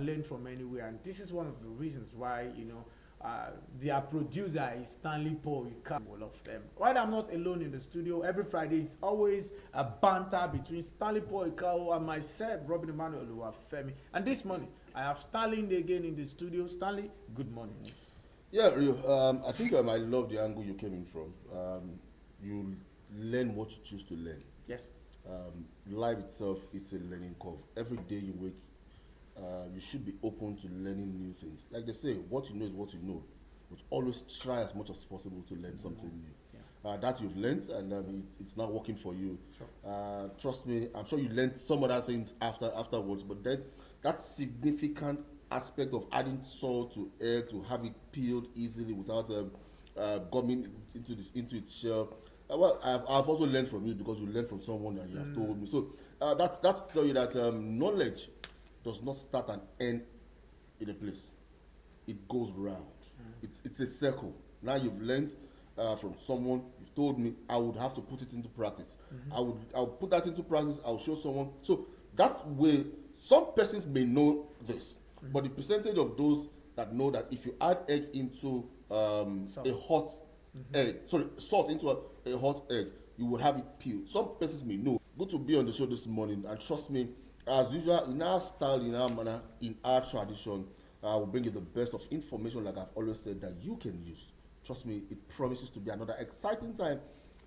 can learn from anywhere, and this is one of the reasons why their producer is Stanley Paul. You can't all of them. Right, I'm not alone in the studio. Every Friday is always a banter between Stanley Paul Ikao and myself, Robin Emmanuel Oluwafemi. And this morning, I have Stanley again in the studio. Stanley, good morning. Yeah, Rio. I think I love the angle you came in from. You learn what you choose to learn. Yes. Life itself is a learning curve. Every day you wake, you should be open to learning new things. Like they say, what you know is what you know. But always try as much as possible to learn something new. Yeah. That you've learned, and it's not working for you. Sure. Trust me, I'm sure you learned some other things afterwards. But then that significant aspect of adding salt to egg to have it peeled easily without gumming into its shell. Well, I've also learned from you because you learned from someone and you have told me. So that's to tell you that knowledge does not start and end in a place. It goes round. It's a circle. Now you've learned from someone, you've told me, I would have to put it into practice. I'll put that into practice, I'll show someone. So that way, some persons may know this, but the percentage of those that know that if you add egg into a hot salt into a hot egg, you will have it peeled. Some persons may know. Good to be on the show this morning, and trust me, as usual, in our style, in our manner, in our tradition, we'll bring you the best of information, like I've always said, that you can use. Trust me, it promises to be another exciting time.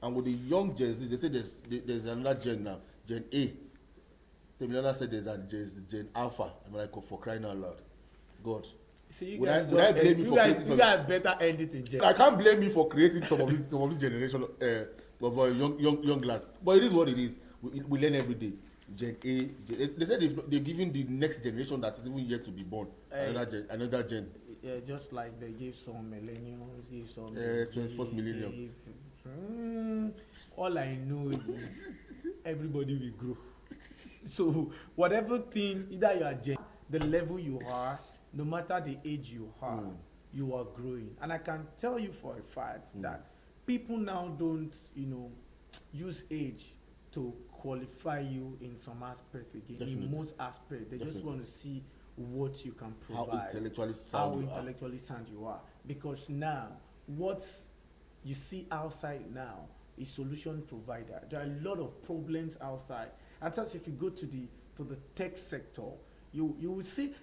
And with the young Gen Z, they say there's another Gen now, Gen A. Temilana said there's Gen Alpha. I'm like, for crying out loud. God. See, would I blame you for creating you guys better end it in Gen. I can't blame you for creating some of this generation of young lads. But it is what it is. We learn every day. Gen A, they said they've given the next generation that is even yet to be born another gen. Yeah, just like they give some millennials, give some 21st millennium. All I know is everybody will grow. So whatever thing, either you are gen, the level you are, no matter the age you are, you are growing. And I can tell you for a fact that people now don't, use age to qualify you in some aspect again. Definitely. In most aspects, they just want to see what you can provide. How intellectually sound you are. Because now, what you see outside now is solution provider. There are a lot of problems outside. And just if you go to the tech sector, you will see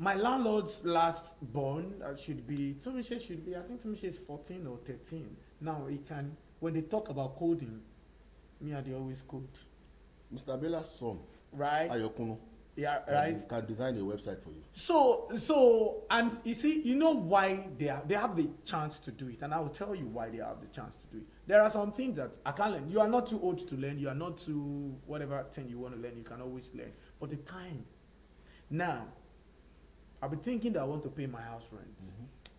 my landlord's last born should be, I think Tumishe is 14 or 13. Now he can, when they talk about coding, they always code. Mr. Bella's son, right? Ayokuno, right, can design a website for you. So, and you see, you know why they have the chance to do it, and I will tell you why they have the chance to do it. There are some things that I can't learn. You are not too old to learn. You are not too whatever thing you want to learn. You can always learn. But the time, now, I'll be thinking that I want to pay my house rent.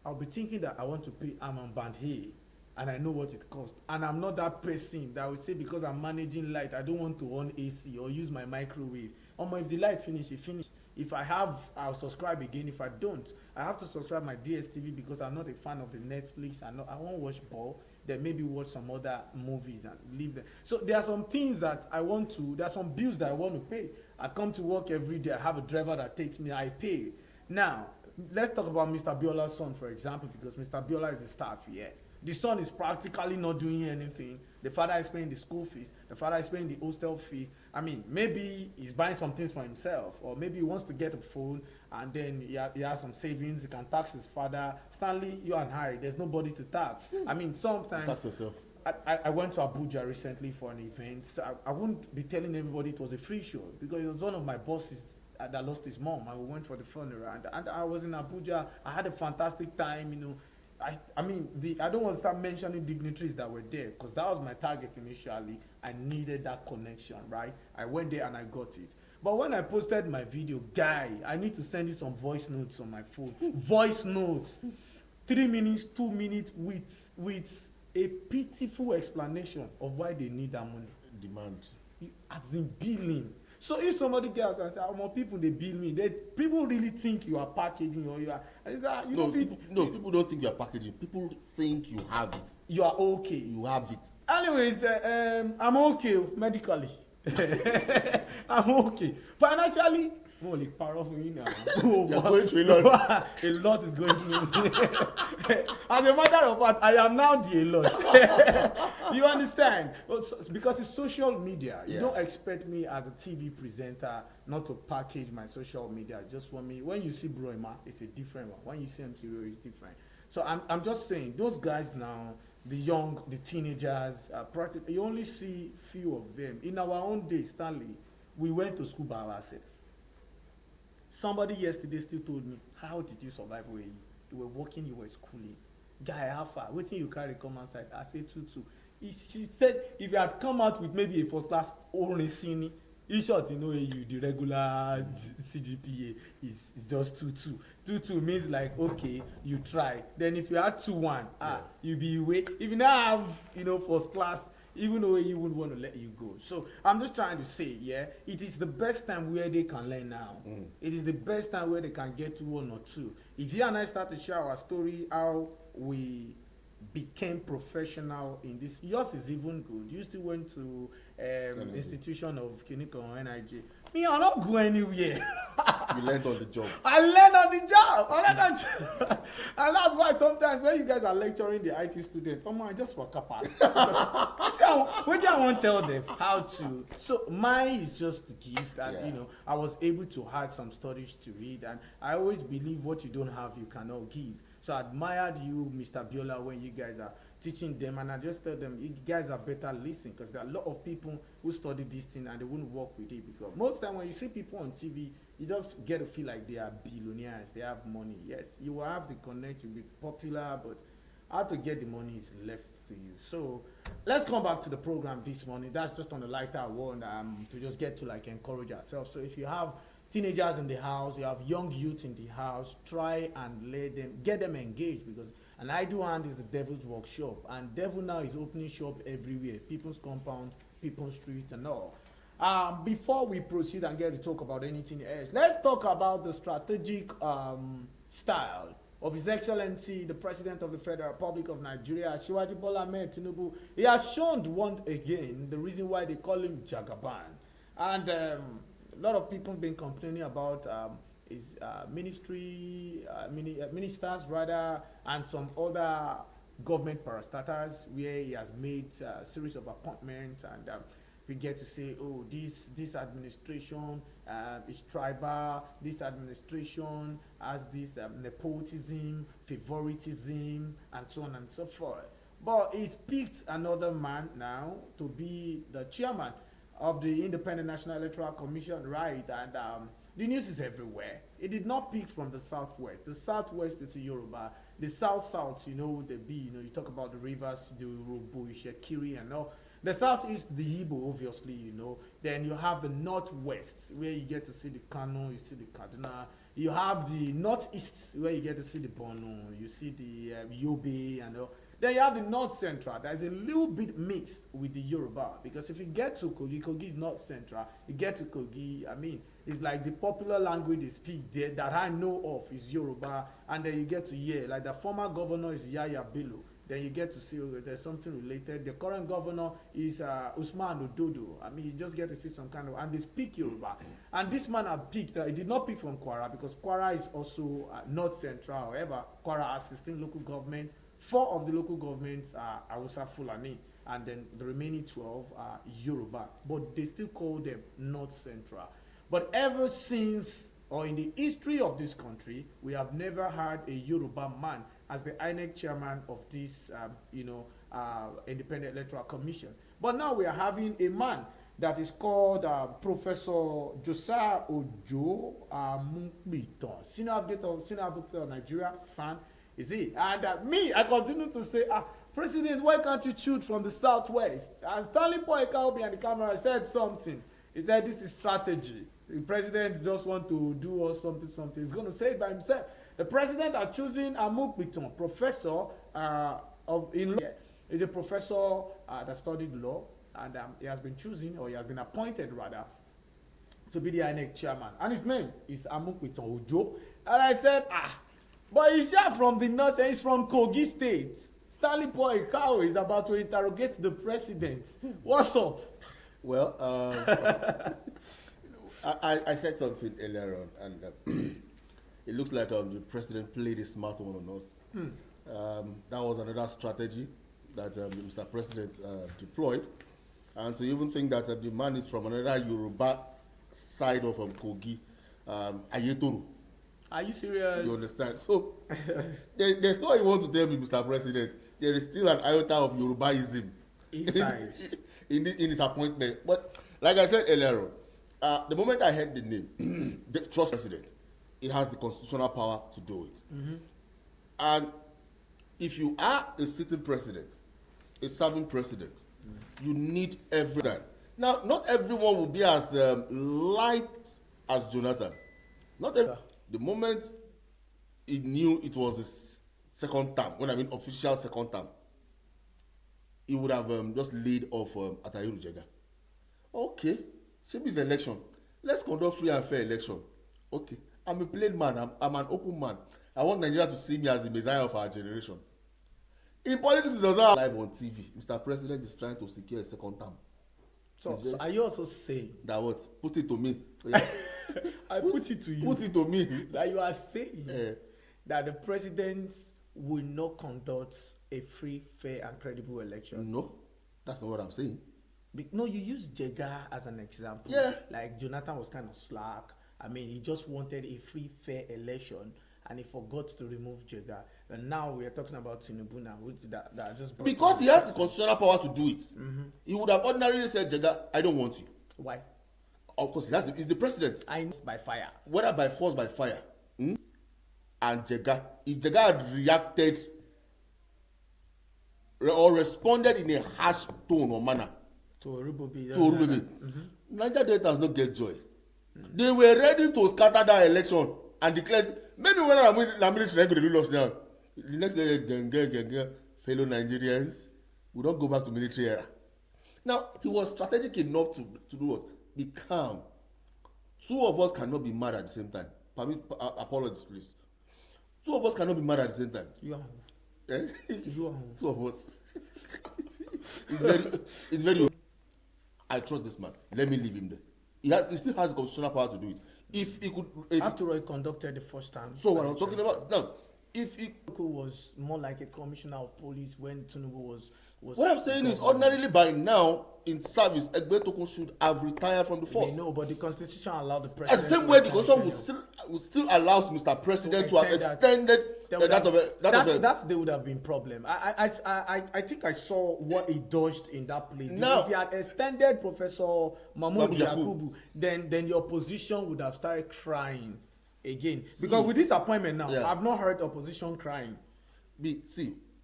I'll be thinking that I want to pay. I'm on band here. And I know what it costs. And I'm not that person that will say because I'm managing light, I don't want to on AC or use my microwave. If the light finish, it finish. If I have, I'll subscribe again. If I don't, I have to subscribe my DSTV because I'm not a fan of the Netflix. I won't watch ball. Then maybe watch some other movies and leave them. So there are some things that there are some bills that I want to pay. I come to work every day. I have a driver that takes me. I pay. Now, let's talk about Mr. Biola's son, for example, because Mr. Biola is the staff here. The son is practically not doing anything. The father is paying the school fees. The father is paying the hostel fee. Maybe he's buying some things for himself, or maybe he wants to get a phone, and then he has some savings. He can tax his father. Stanley, you and I, there's nobody to tax. Sometimes tax yourself. I went to Abuja recently for an event. So I wouldn't be telling everybody it was a free show because it was one of my bosses that lost his mom, and we went for the funeral. And I was in Abuja. I had a fantastic time. I don't want to start mentioning dignitaries that were there because that was my target initially. I needed that connection, right? I went there and I got it. But when I posted my video, I need to send you some voice notes on my phone. Voice notes. 3 minutes, 2 minutes with a pitiful explanation of why they need that money. Demand. As in billing. So if somebody gets and says, more people they bill me, people really think you are packaging or you are. People don't think you are packaging. People think you have it. You are okay. You have it. Anyways, I'm okay medically. I'm okay financially. Holy powerful you now. You're going through a lot. A lot is going through. As a matter of fact, I am now the a lot. You understand? Because it's social media. You don't expect me as a TV presenter not to package my social media. Just for me, when you see Bro Emma, it's a different one. When you see MTV, it's different. So I'm just saying, those guys now, the young, the teenagers, practically, you only see few of them. In our own day, Stanley, we went to school by ourselves. Somebody yesterday still told me, how did you survive where you were working, you were schooling? Guy, how far? Waiting you carry come outside. I said, 2-2. She said, if you had come out with maybe a first class only senior, in short, you the regular CGPA is just 2-2. 2-2 means like, okay, you try. Then if you had 2-1, you be away. If you now have, first class, even though you wouldn't want to let you go. So I'm just trying to say, it is the best time where they can learn now. It is the best time where they can get to 1 or 2. If you and I start to share our story, how we became professional in this. Yours is even good. You still went to institution of Kiniko NIJ. Me, I not go anywhere. You learned on the job. I learned on the job. And that's why sometimes when you guys are lecturing the IT students, I just walk up past. What I want to tell them how to. So mine is just a gift, and I was able to add some studies to read, and I always believe what you don't have, you cannot give. So I admired you, Mr. Biola, when you guys are teaching them, and I just tell them, you guys are better listening, because there are a lot of people who study this thing and they wouldn't work with it, because most time when you see people on TV, you just get to feel like they are billionaires, they have money. Yes, you will have the connect, you'll be popular, but how to get the money is left to you. So let's come back to the program this morning. That's just on a lighter one, to just get to like encourage ourselves. So if you have teenagers in the house, you have young youth in the house, try and get them engaged, because an idle hand is the devil's workshop, and devil now is opening shop everywhere, people's compound, people's street and all. Before we proceed and get to talk about anything else, let's talk about the strategic style of His Excellency, the President of the Federal Republic of Nigeria, Asiwaju Bola Ahmed Tinubu. He has shown once again the reason why they call him Jagaban. And a lot of people have been complaining about his ministers rather, and some other government parastatals, where he has made a series of appointments, and we get to say, oh, this administration is tribal, this administration has this nepotism, favoritism, and so on and so forth. But he's picked another man now to be the chairman of the Independent National Electoral Commission, right? And the news is everywhere. It did not pick from the southwest. The southwest is Yoruba. The south, you talk about the rivers, the Urobo, Ishekiri, and all. The southeast, the Igbo, obviously, Then you have the northwest, where you get to see the Kano, you see the Kaduna. You have the northeast, where you get to see the Bono, you see the Yobe, and all. Then you have the north central. That is a little bit mixed with the Yoruba, because if you get to Kogi, Kogi is north central. You get to Kogi, it's like the popular language they speak there that I know of is Yoruba, and then you get to like the former governor is Yaya Bello. Then you get to see there's something related. The current governor is Usman Ododo. You just get to see some kind of, and they speak Yoruba. And this man had picked, he did not pick from Kwara, because Kwara is also north central. However, Kwara has 16 local government. 4 of the local governments are Hausa Fulani, and then the remaining 12 are Yoruba. But they still call them North Central. But ever since, or in the history of this country, we have never had a Yoruba man as the INEC chairman of this, Independent Electoral Commission. But now we are having a man that is called Professor Josiah Ojo Mukbiton, Senior Advocate of Nigeria, SAN. Is it? And I continue to say, President, why can't you choose from the southwest? And Stanley Poeka behind the camera said something. He said this is strategy. The president just want to do or something. He's going to say it by himself. The president are choosing Amukbiton, professor in law. He's a professor that studied law, and he has been appointed rather, to be the INEC chairman. And his name is Amukbiton Ojo. And I said, but he's here from the north, and he's from Kogi State. Stanley Poeka is about to interrogate the president. What's up? Well, I said something earlier on, and it looks like the president played a smart one on us. That was another strategy that Mr. President deployed. And to even think that the man is from another Yoruba side of Kogi, Ayetoru. Are you serious? You understand? So, there's not you want to tell me, Mr. President, there is still an iota of Yorubaism Inside. in his appointment. But, like I said earlier on, the moment I heard the name, the trust president, it has the constitutional power to do it. And if you are a sitting president, a serving president, you need everything. Now, not everyone will be as light as Jonathan. Not every. The moment he knew it was his second term, when I mean official second term, he would have just laid off Atahiru Jega. Okay, shape his election. Let's conduct free and fair election. Okay, I'm a plain man. I'm an open man. I want Nigeria to see me as the messiah of our generation. In politics, it doesn't live on TV. Mr. President is trying to secure a second term. So are you also saying that what? Put it to me. I put it to you. Put it to me. That you are saying that the president will not conduct a free, fair, and credible election. No, that's not what I'm saying. No, you use Jega as an example. Yeah. Like Jonathan was kind of slack. I mean, he just wanted a free, fair election, and he forgot to remove Jega. And now we are talking about Tinubu now, which that just brought because he has the constitutional power to do it. He would have ordinarily said, Jega, I don't want you. Why? Of course, he's the president. I know by fire. Whether by force, by fire. And Jega, if Jega had reacted or responded in a harsh tone or manner to Orubobi, Niger Deltas not get joy. They were ready to scatter that election and declared, maybe when I'm military, I'm going to do lost now. The next day, fellow Nigerians, we don't go back to military era. Now, he was strategic enough to do what? Be calm. Two of us cannot be mad at the same time. Apologies, please. Two of us cannot be mad at the same time. You are. Eh? You are. Two of us. It's very. I trust this man. Let me leave him there. He still has the constitutional power to do it. If he could. After all, he conducted the first time. So what I'm talking about now, if he was more like a commissioner of police when Tinubu was what I'm saying is ordinarily by now in service, Egbetokun should have retired from the force. No, but the constitution allowed the president. At the same way, the constitution would still allows Mr. President to have extended that there would have been problem. I think I saw what he dodged in that place. Now, if he had extended Professor Mahmoud Yakubu, then the opposition would have started crying again. Because with this appointment now, I've not heard opposition crying.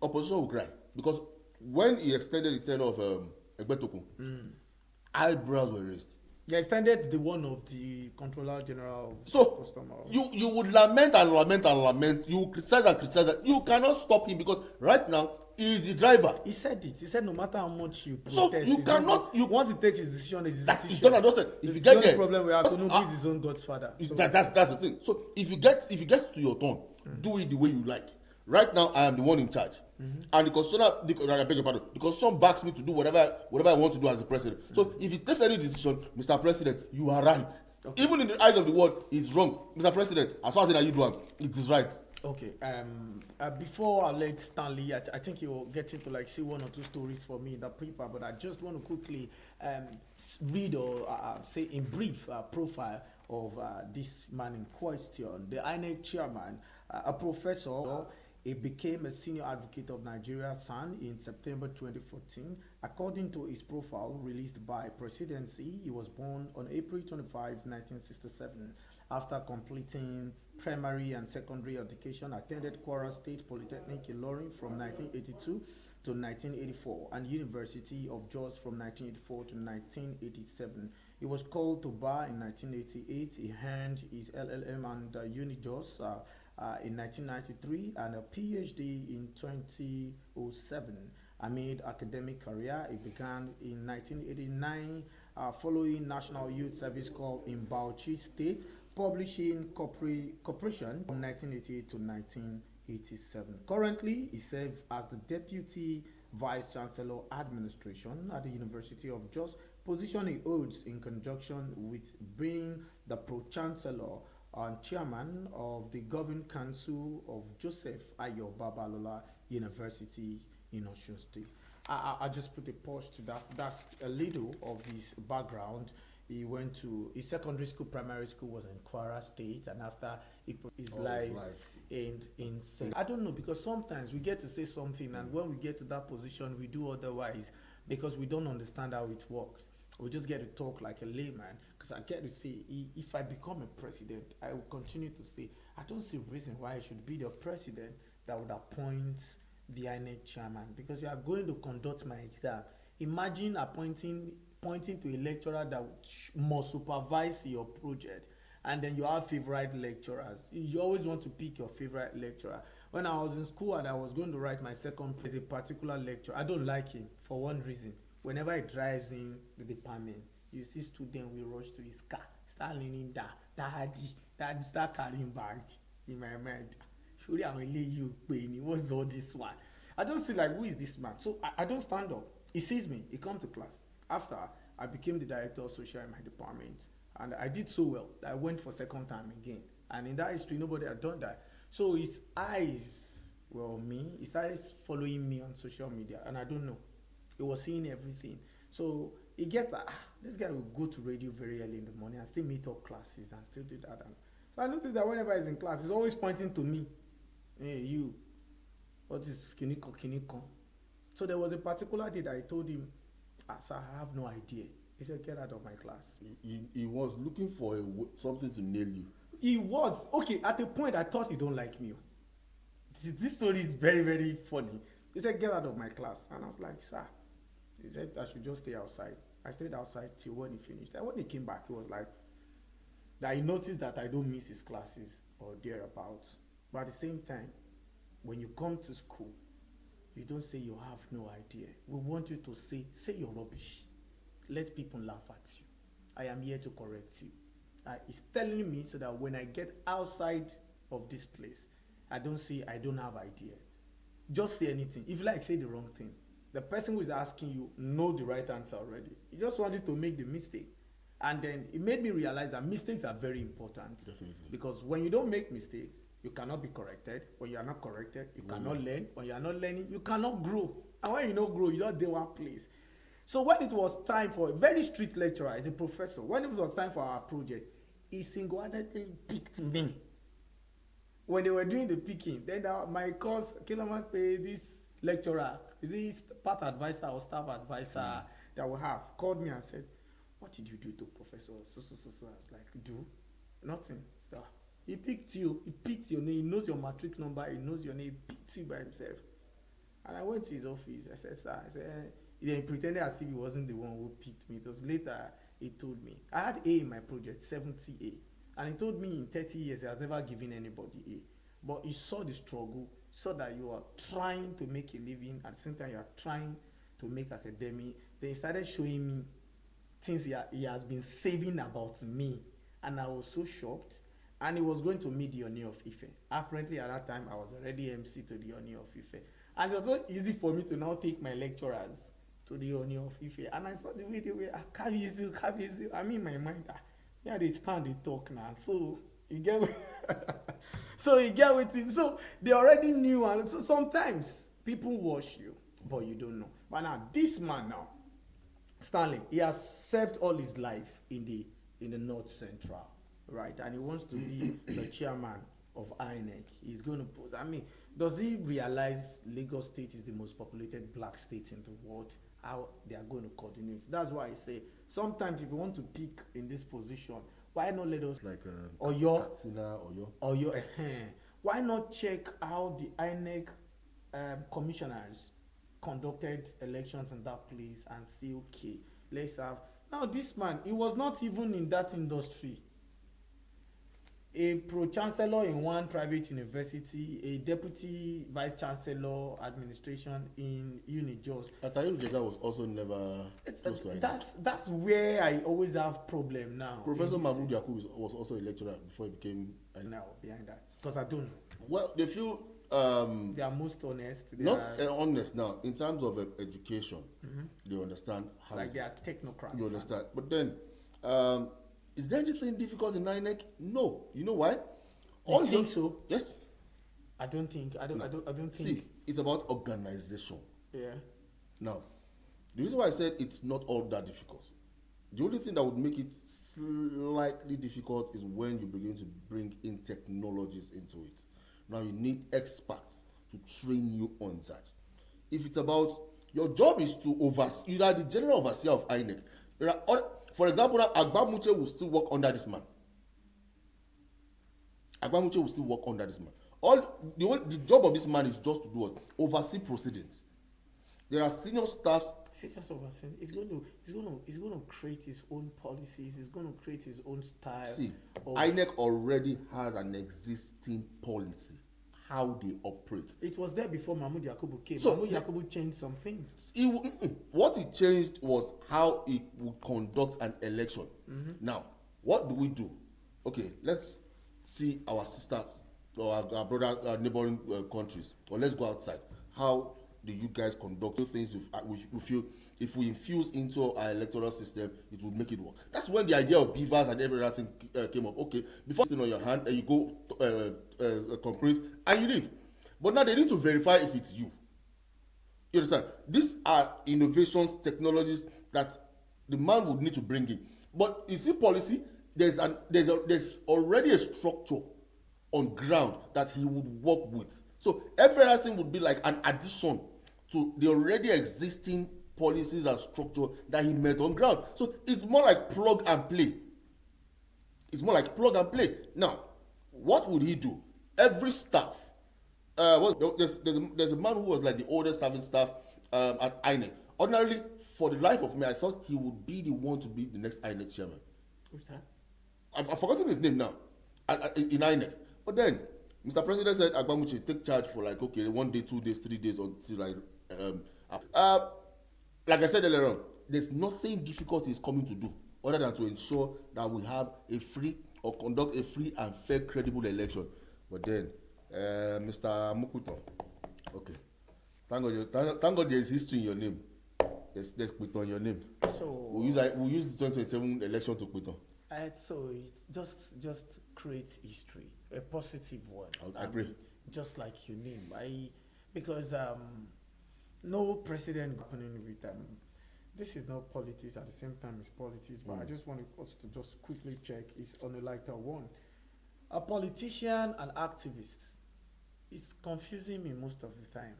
Opposition will cry because when he extended the tenure of Egbetokun, eyebrows were raised. They extended the one of the Controller General of Customer. You would lament and lament and lament. You criticize and criticize. You cannot stop him because right now he is the driver. He said it. He said no matter how much you protest, so you cannot. Once he takes his decision, it's his decision. He's done and dusted. If you get there, problem we have to know is his own Godfather. So that's the thing. So if you get to your turn, do it the way you like. Right now, I am the one in charge. And the constitution backs me to do whatever I want to do as the president. So if he takes any decision, Mr. President, you are right. Okay. Even in the eyes of the world, it's wrong. Mr. President, as far as you do it is right. Okay. Before I let Stanley, I think you'll get into see one or two stories for me in the paper, but I just want to quickly read or say in brief profile of this man in question, the INEC chairman, a professor. He became a senior advocate of Nigeria SAN in September 2014. According to his profile released by Presidency, he was born on April 25, 1967. After completing primary and secondary education, attended Kwara State Polytechnic Ilorin from 1982 to 1984 and University of Jos from 1984 to 1987. He was called to bar in 1988. He earned his LLM and UniJos in 1993 and a PhD in 2007. Amid academic career, he began in 1989 following National Youth Service Corps in Bauchi State, publishing Corporation from 1988 to 1987. Currently, he serves as the Deputy Vice Chancellor Administration at the University of Jos, position he holds in conjunction with being the pro-chancellor and chairman of the governing council of Joseph Ayo Babalola University in Osun State. I just put a pause to that. That's a little of his background. He went to his secondary school, primary school was in Kwara State, and after he put his life in I don't know, because sometimes we get to say something, and when we get to that position, we do otherwise because we don't understand how it works. We just get to talk like a layman. Because I get to say, if I become a president, I will continue to say, I don't see reason why I should be the president that would appoint the INEC chairman, because you are going to conduct my exam. Imagine pointing to a lecturer that must supervise your project, and then you have favorite lecturers. You always want to pick your favorite lecturer. When I was in school and I was going to write my second, there's a particular lecturer. I don't like him for one reason. Whenever he drives in the department, you see students will rush to his car, start leaning down, daddy, start carrying bag. In my mind, surely I'm going to leave you paying. What's all this one? I don't see like, who is this man? So I don't stand up. He sees me, he comes to class. After, I became the director of social in my department, and I did so well that I went for second time again. And in that history, nobody had done that. So his eyes were on me. He started following me on social media, and I don't know. He was seeing everything. So he gets like, this guy will go to radio very early in the morning and still meet up classes and still do that. And so I noticed that whenever he's in class, he's always pointing to me. Hey, you, what is kiniko? So there was a particular day that I told him, sir, I have no idea. He said, get out of my class. He was looking for something to nail you. He was. Okay, at a point, I thought he don't like me. This story is very, very funny. He said, get out of my class. And I was like, sir. He said, I should just stay outside. I stayed outside till when he finished. And when he came back, he was like, that he noticed that I don't miss his classes or thereabouts. But at the same time, when you come to school, you don't say you have no idea. We want you to say your rubbish. Let people laugh at you. I am here to correct you. He's telling me so that when I get outside of this place, I don't say I don't have idea. Just say anything. If you like, say the wrong thing. The person who is asking you know the right answer already. He just wanted to make the mistake. And then it made me realize that mistakes are very important. Definitely. Because when you don't make mistakes, you cannot be corrected. When you are not corrected, you cannot learn. When you are not learning, you cannot grow. And when you don't grow, you don't do one place. So when it was time for a very strict lecturer, as a professor, when it was time for our project, he single-handedly picked me. When they were doing the picking, then my course, this lecturer, is he part advisor or staff advisor that we have, called me and said, what did you do to Professor so? I was like, do? Nothing. So, he picked you. He picked your name. He knows your matric number. He knows your name. He picked you by himself. And I went to his office. I said, sir, he pretended as if he wasn't the one who picked me. It was later he told me. I had A in my project, 70 A. And he told me in 30 years he has never given anybody A. But he saw the struggle, saw that you are trying to make a living, at the same time you are trying to make academy. Then he started showing me things he has been saving about me. And I was so shocked. And he was going to meet the Oni of Ife. Apparently at that time I was already MC to the Oni of Ife. And it was so easy for me to now take my lecturers to the Oni of Ife. And I saw the way they were, Kabizu. I mean, my mind, yeah, they stand, they talk now. So, you get with it. So, they already knew. And so, sometimes, people watch you, but you don't know. But now, this man now, Stanley, he has served all his life in the North Central, right? And he wants to be the chairman of INEC. He's going to post. I mean, does he realize Lagos State is the most populated black state in the world? How they are going to coordinate? That's why I say sometimes if you want to pick in this position, why not let us like Oyo, Oyo. Why not check how the INEC commissioners conducted elections in that place and say, okay, let's have. Now this man, he was not even in that industry. A pro-chancellor in one private university, a deputy vice-chancellor administration in Unijos. Atayu Jega was also never close to INEC. That's where I always have problem now. Professor Mahmoud Yakub was also a lecturer before he became now behind that. Because I don't know. Well, they feel They are most honest. They not are, honest now in terms of education. They understand how. like they are technocrats. You understand, but then, is there anything difficult in INEC? No. You know why? You think so? Yes. I don't think. I don't think. See, it's about organization. Yeah. Now, the reason why I said it's not all that difficult, the only thing that would make it slightly difficult is when you begin to bring in technologies into it. Now you need experts to train you on that. If it's about, your job is to oversee, you are the general overseer of INEC. There are other, for example, now Agbamuche will still work under this man. Agbamuche will still work under this man. The job of this man is just to do what? Oversee proceedings. There are senior staffs. It's just overseeing. He's going to create his own policies. He's going to create his own style. See, INEC already has an existing policy, how they operate. It was there before Mahmoud Yakubu came. So, Mahmoud Yakubu changed some things. What he changed was how he would conduct an election. Now, what do we do? Okay, let's see our sisters or our brother, our neighboring countries, or let's go outside. How do you guys conduct things? We feel if we infuse into our electoral system, it would make it work. That's when the idea of beavers and every other thing came up. Okay, before sitting on your hand and you go concrete and you leave. But now they need to verify if it's you. You understand? These are innovations, technologies that the man would need to bring in. But you see, policy, there's already a structure on ground that he would work with. So everything would be like an addition to the already existing policies and structure that he met on ground. So it's more like plug and play. It's more like plug and play. Now, what would he do? Every staff, there's a man who was like the oldest serving staff at INEC. Ordinarily, for the life of me, I thought he would be the one to be the next INEC chairman. Who's that? I've forgotten his name now, in INEC. But then, Mr. President said, Agbamuche, take charge for like, okay, 1 day, 2 days, 3 days until like I said earlier on, there's nothing difficult he's coming to do other than to ensure that we have a free or conduct a free and fair, credible election. But then, Mr. Mukuto, okay, thank God there's history in your name. There's quit on your name. So we'll use the 2027 election to quit on. So it just creates history, a positive one. I agree. Just like your name, because no president happening with this is not politics at the same time it's politics, but I just want us to just quickly check is on a lighter one. A politician and activist is confusing me most of the time.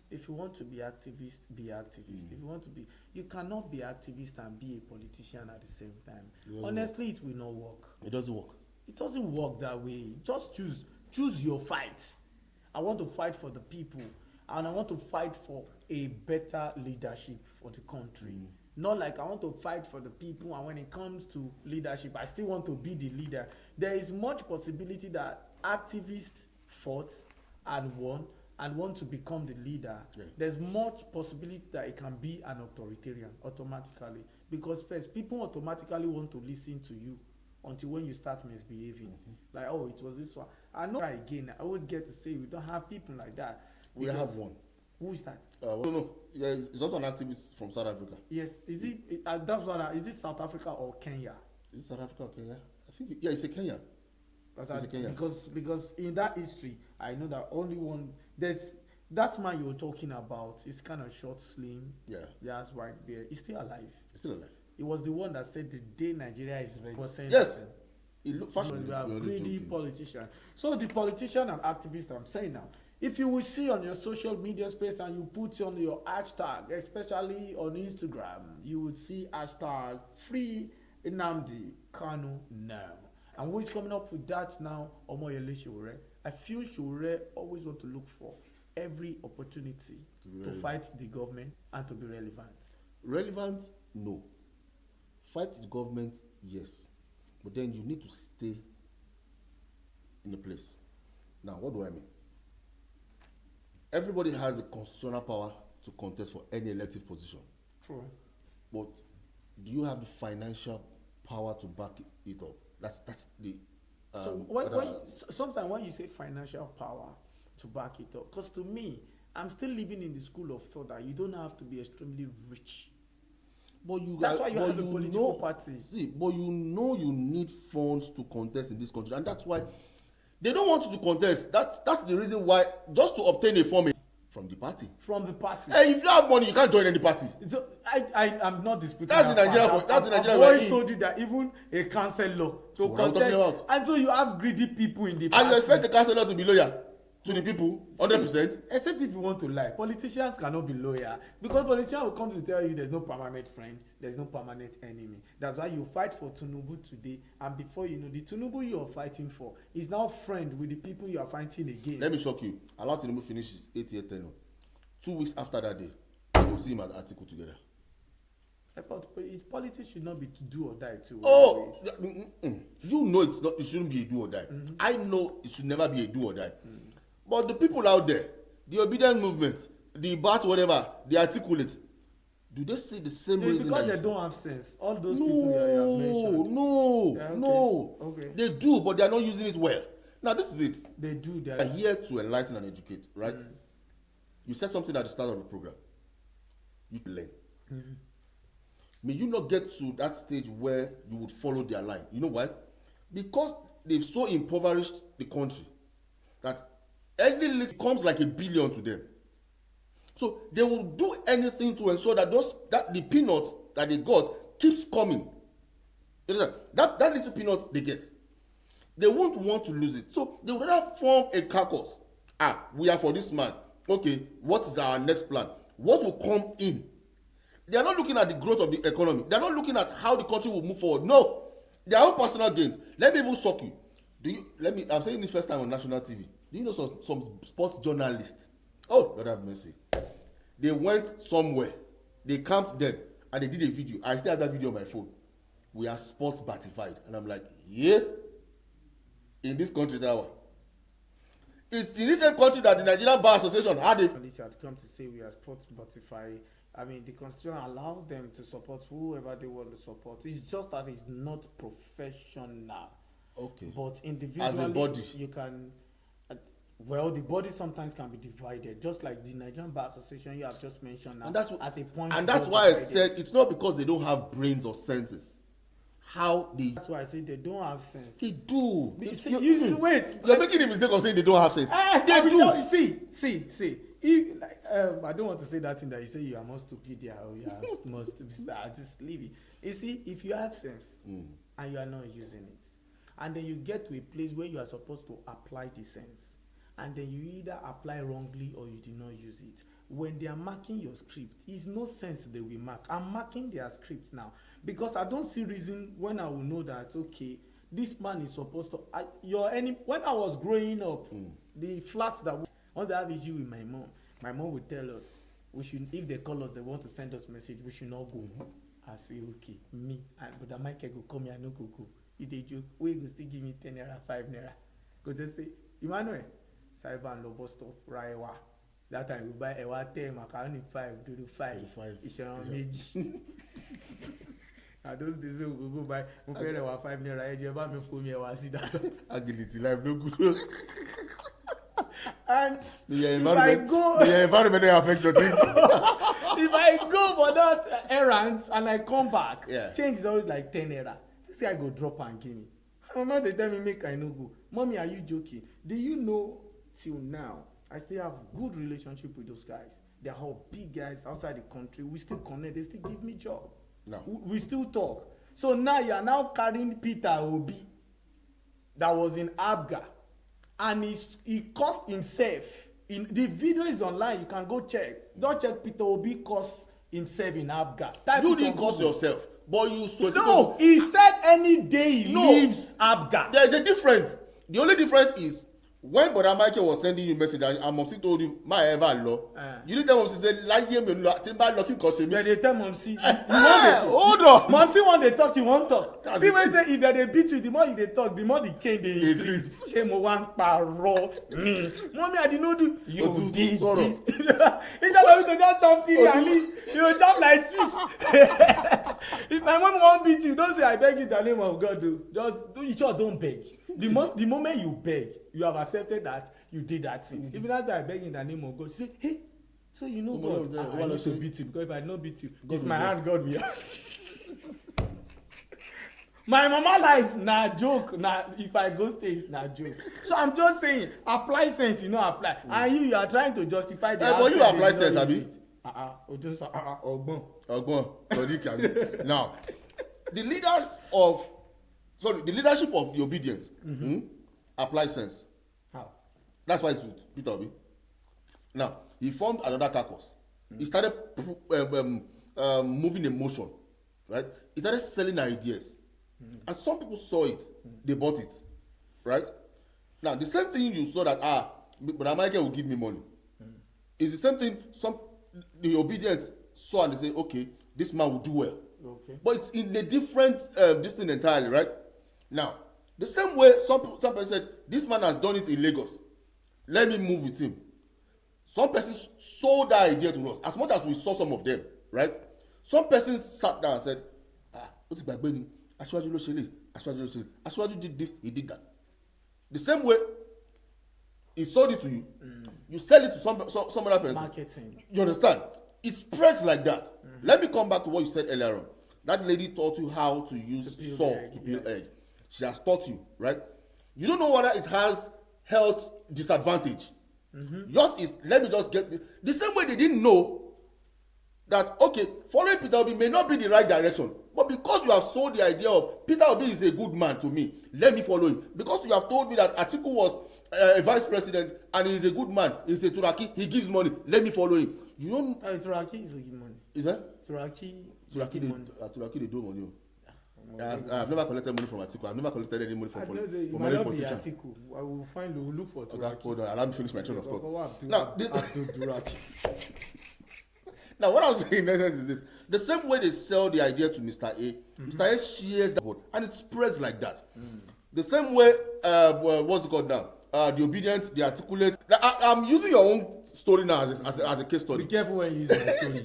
If you want to be activist, be activist. If you want to be, you cannot be activist and be a politician at the same time. Honestly, it will not work. It doesn't work. It doesn't work that way. Just choose your fights. I want to fight for the people, and I want to fight for a better leadership for the country. Not like I want to fight for the people, and when it comes to leadership, I still want to be the leader. There is much possibility that activists fought and won and want to become the leader. There's much possibility that it can be an authoritarian automatically, because first, people automatically want to listen to you until when you start misbehaving. Like, oh, it was this one. I know again, I always get to say we don't have people like that. We have one. Who is that? No. Yeah, it's also an activist from South Africa. Yes, is it? That's what. Is it South Africa or Kenya? Is it South Africa or Kenya? I think it's a Kenya. It's a Kenya. Because in that history, I know that only one. There's that man you're talking about. Is kind of short, slim. Yeah. That's white beard. He's still alive. He's still alive. It was the one that said the day Nigeria is ready. Was saying yes. It looked fashion. We are greedy politician. So the politician and activist, I'm saying now, if you will see on your social media space and you put on your hashtag, especially on Instagram, you would see hashtag free Nnamdi Kanu now. And who is coming up with that now? Omoyele Sowore. I feel Sowore always want to look for every opportunity to fight the government and to be relevant. Relevant? No. Fight the government? Yes. But then you need to stay in a place. Now, what do I mean? Everybody has the constitutional power to contest for any elective position. True. But do you have the financial power to back it up? That's the. Sometimes when you say financial power, to back it up. Because to me, I'm still living in the school of thought that you don't have to be extremely rich. But That's why you have a political party. See, but you need funds to contest in this country, and that's why they don't want you to contest. That's the reason why, just to obtain a form from the party. From the party. Hey, if you have money, you can't join any party. So I'm not disputing. That's in Nigeria. That's in Nigeria. I've always told you that even a councillor to contest, and so you have greedy people in the party. And you expect the councillor to be loyal to the people 100%. Except if you want to lie. Politicians cannot be loyal, because politicians will come to tell you there's no permanent friend, there's no permanent enemy. That's why you fight for Tinubu today, and before you know, the Tinubu you are fighting for is now friend with the people you are fighting against. Let me shock you. Allow Tinubu finish his 8-year tenure. 2 weeks after that day, we'll see him at Article together. But his politics should not be to do or die too. Oh, you know it's not. It shouldn't be a do or die. I know it should never be a do or die. But the people out there, the obedient movement, the bat whatever, the articulate, do they see the same reason? Because they don't have sense. All those people you have mentioned. No. Okay. They do, but they are not using it well. Now this is it. They do. They are here to enlighten and educate, right? You said something at the start of the program. You learn. May you not get to that stage where you would follow their line. You know why? Because they've so impoverished the country that any little comes like $1 billion to them. So they will do anything to ensure that the peanuts that they got keeps coming. That little peanut they get, they won't want to lose it. So they would rather form a caucus. We are for this man. Okay, what is our next plan? What will come in? They are not looking at the growth of the economy. They are not looking at how the country will move forward. No, their own personal gains. Let me even shock you. I'm saying this first time on national TV. Do you know some sports journalists? Oh, Lord have mercy. They went somewhere. They camped there and they did a video. I still have that video on my phone. We are sports batified. And I'm like, yeah? In this country that one. It's in this same country that the Nigerian Bar Association had a... Police had come to say we are sports batified. I mean, the constitution allows them to support whoever they want to support. It's just that it's not professional. Okay. But individually, as a body, you can... Well, the body sometimes can be divided, just like the Nigerian Bar Association you have just mentioned now. And that's at a point. And that's why divided. I said it's not because they don't have brains or senses. That's why I say they don't have sense. They do. Wait. You're making the mistake of saying they don't have sense. They do. See. If, I don't want to say that thing that you say you are more stupid or you are more stupid. I just leave it. You see, if you have sense and you are not using it, and then you get to a place where you are supposed to apply the sense, and then you either apply wrongly or you did not use it. When they are marking your script, it's no sense they will mark. I'm marking their script now because I don't see reason when I will know that, okay, this man is supposed to... When I was growing up, the flats that... Once I have issue with my mom would tell us, if they call us, they want to send us message, we should not go. I say, okay, but Michael go come here, I no go. If they joke, we go still give me 10 naira, 5 naira. Go just say, Emmanuel, Cyber and Lobo stop, Raiwa. That time we buy Ewa 10, macaroni 5, do 5. It's around Meji. And those days we go buy, we pay Ewa 5 naira, you buy me for me, Ewa see that. Agility life no good. And the environment affects your thing. If I go for that errand and I come back, change is always like 10 naira. This guy go drop and give me. Mama, they tell me make I no go. Mommy, are you joking? Do you know till now I still have good relationship with those guys? They are all big guys outside the country. We still connect. They still give me job. No. We still talk. So now you are now carrying Peter Obi that was in Abga, and he cost himself. In the video is online. You can go check. Don't check Peter Obi cost himself in Abga. You didn't cost yourself, but you swear. No, he said any day he leaves Abga. There is a difference. The only difference is when Brother Michael was sending you a message and Momsi told you, "My ever law," you didn't tell Momsi say, "Like you, timber lucky cause me." They tell Momsi, hold on. Momsi want they talk, you won't talk. People say if they beat you, the more they talk, the more the cane they increase. Shame one paro. Mommy, I did not do. You did. Instead of you to just something, you jump like 6. If my mom won't beat you, don't say I beg you in the name of God. Just do it. Don't beg. the moment you beg, you have accepted that you did that thing. Even as I beg in the name of God, say, hey, so you know God, I need to beat you, because if I don't beat you, it's my hand God will. My mama life na joke, na if I go stage na joke. So I'm just saying, apply sense, apply. And you are trying to justify the. But you apply sense, abi? Ogbon. Sadiq. Now, the leadership of the obedient apply sense. How? That's why it's with Peter Obi. Now, he formed another caucus. He started moving a motion, right? He started selling ideas. And some people saw it, they bought it, right? Now, the same thing you saw that, but Michael will give me money. It's the same thing the obedience saw and they say, okay, this man will do well. Okay. But it's in a different distance entirely, right? Now, the same way some people said, this man has done it in Lagos. Let me move with him. Some persons sold that idea to us, as much as we saw some of them, right? Some persons sat down and said, what's the back Ashwaju did this, he did that. The same way he sold it to you, you sell it to some other person. Marketing. You understand? It spreads like that. Let me come back to what you said earlier on. That lady taught you how to use salt to peel egg. She has taught you, right? You don't know whether it has health disadvantage. Yours is, let me just get the same way they didn't know that, okay, following Peter Obi may not be the right direction, but because you have sold the idea of Peter Obi is a good man to me, let me follow him. Because you have told me that Atiku was a vice president and he is a good man, he's a Turaki, he gives money, let me follow him. You don't. Turaki is a give money. Is that? Turaki they do money. I've never collected money from Atiku. I've never collected any money from any politician. Atiku. I will look for Turaki. Okay, hold on, allow me finish my train of thought. Now, now, what I'm saying in essence is this: the same way they sell the idea to Mr. A, Mr. A shares the board, and it spreads like that. The same way, what's it called now? The obedient, the articulate. I'm using your own story now as a case study. Be careful when you use the story.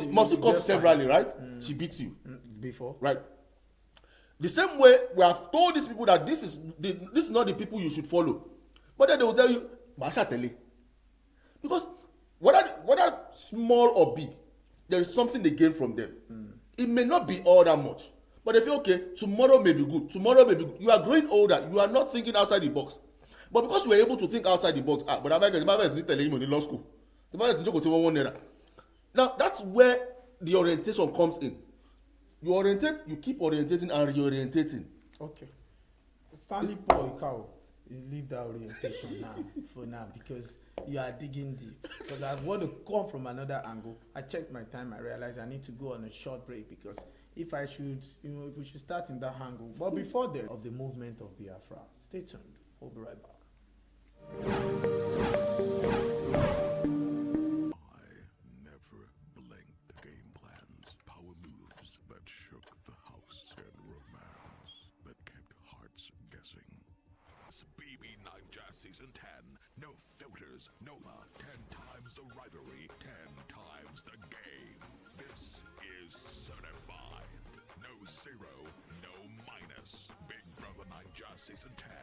Must caught severally, right? She beats you before, right? The same way we have told these people that this is not the people you should follow, but then they will tell you, "Masha tele," because whether small or big, there is something they gain from them. It may not be all that much, but they feel, okay, tomorrow may be good. Tomorrow may be good. You are growing older. You are not thinking outside the box. But because you are able to think outside the box, but the is not telling him in law school. The is now that's where the orientation comes in. You orientate, you keep orientating and reorientating. Okay. Stanley Paul Ikao, you leave that orientation for now, because you are digging deep. Because I want to come from another angle. I checked my time, I realized I need to go on a short break, because if we should start in that angle. But before that, of the movement of Biafra, stay tuned. We'll be right back. I never blinked. Game plans, power moves that shook the house, and romance that kept hearts guessing. It's BB9 Jazz Season 10. No filters, no 10 times the rivalry, 10 times the game. This is certified. No zero, no minus. Big Brother 9 Jazz Season 10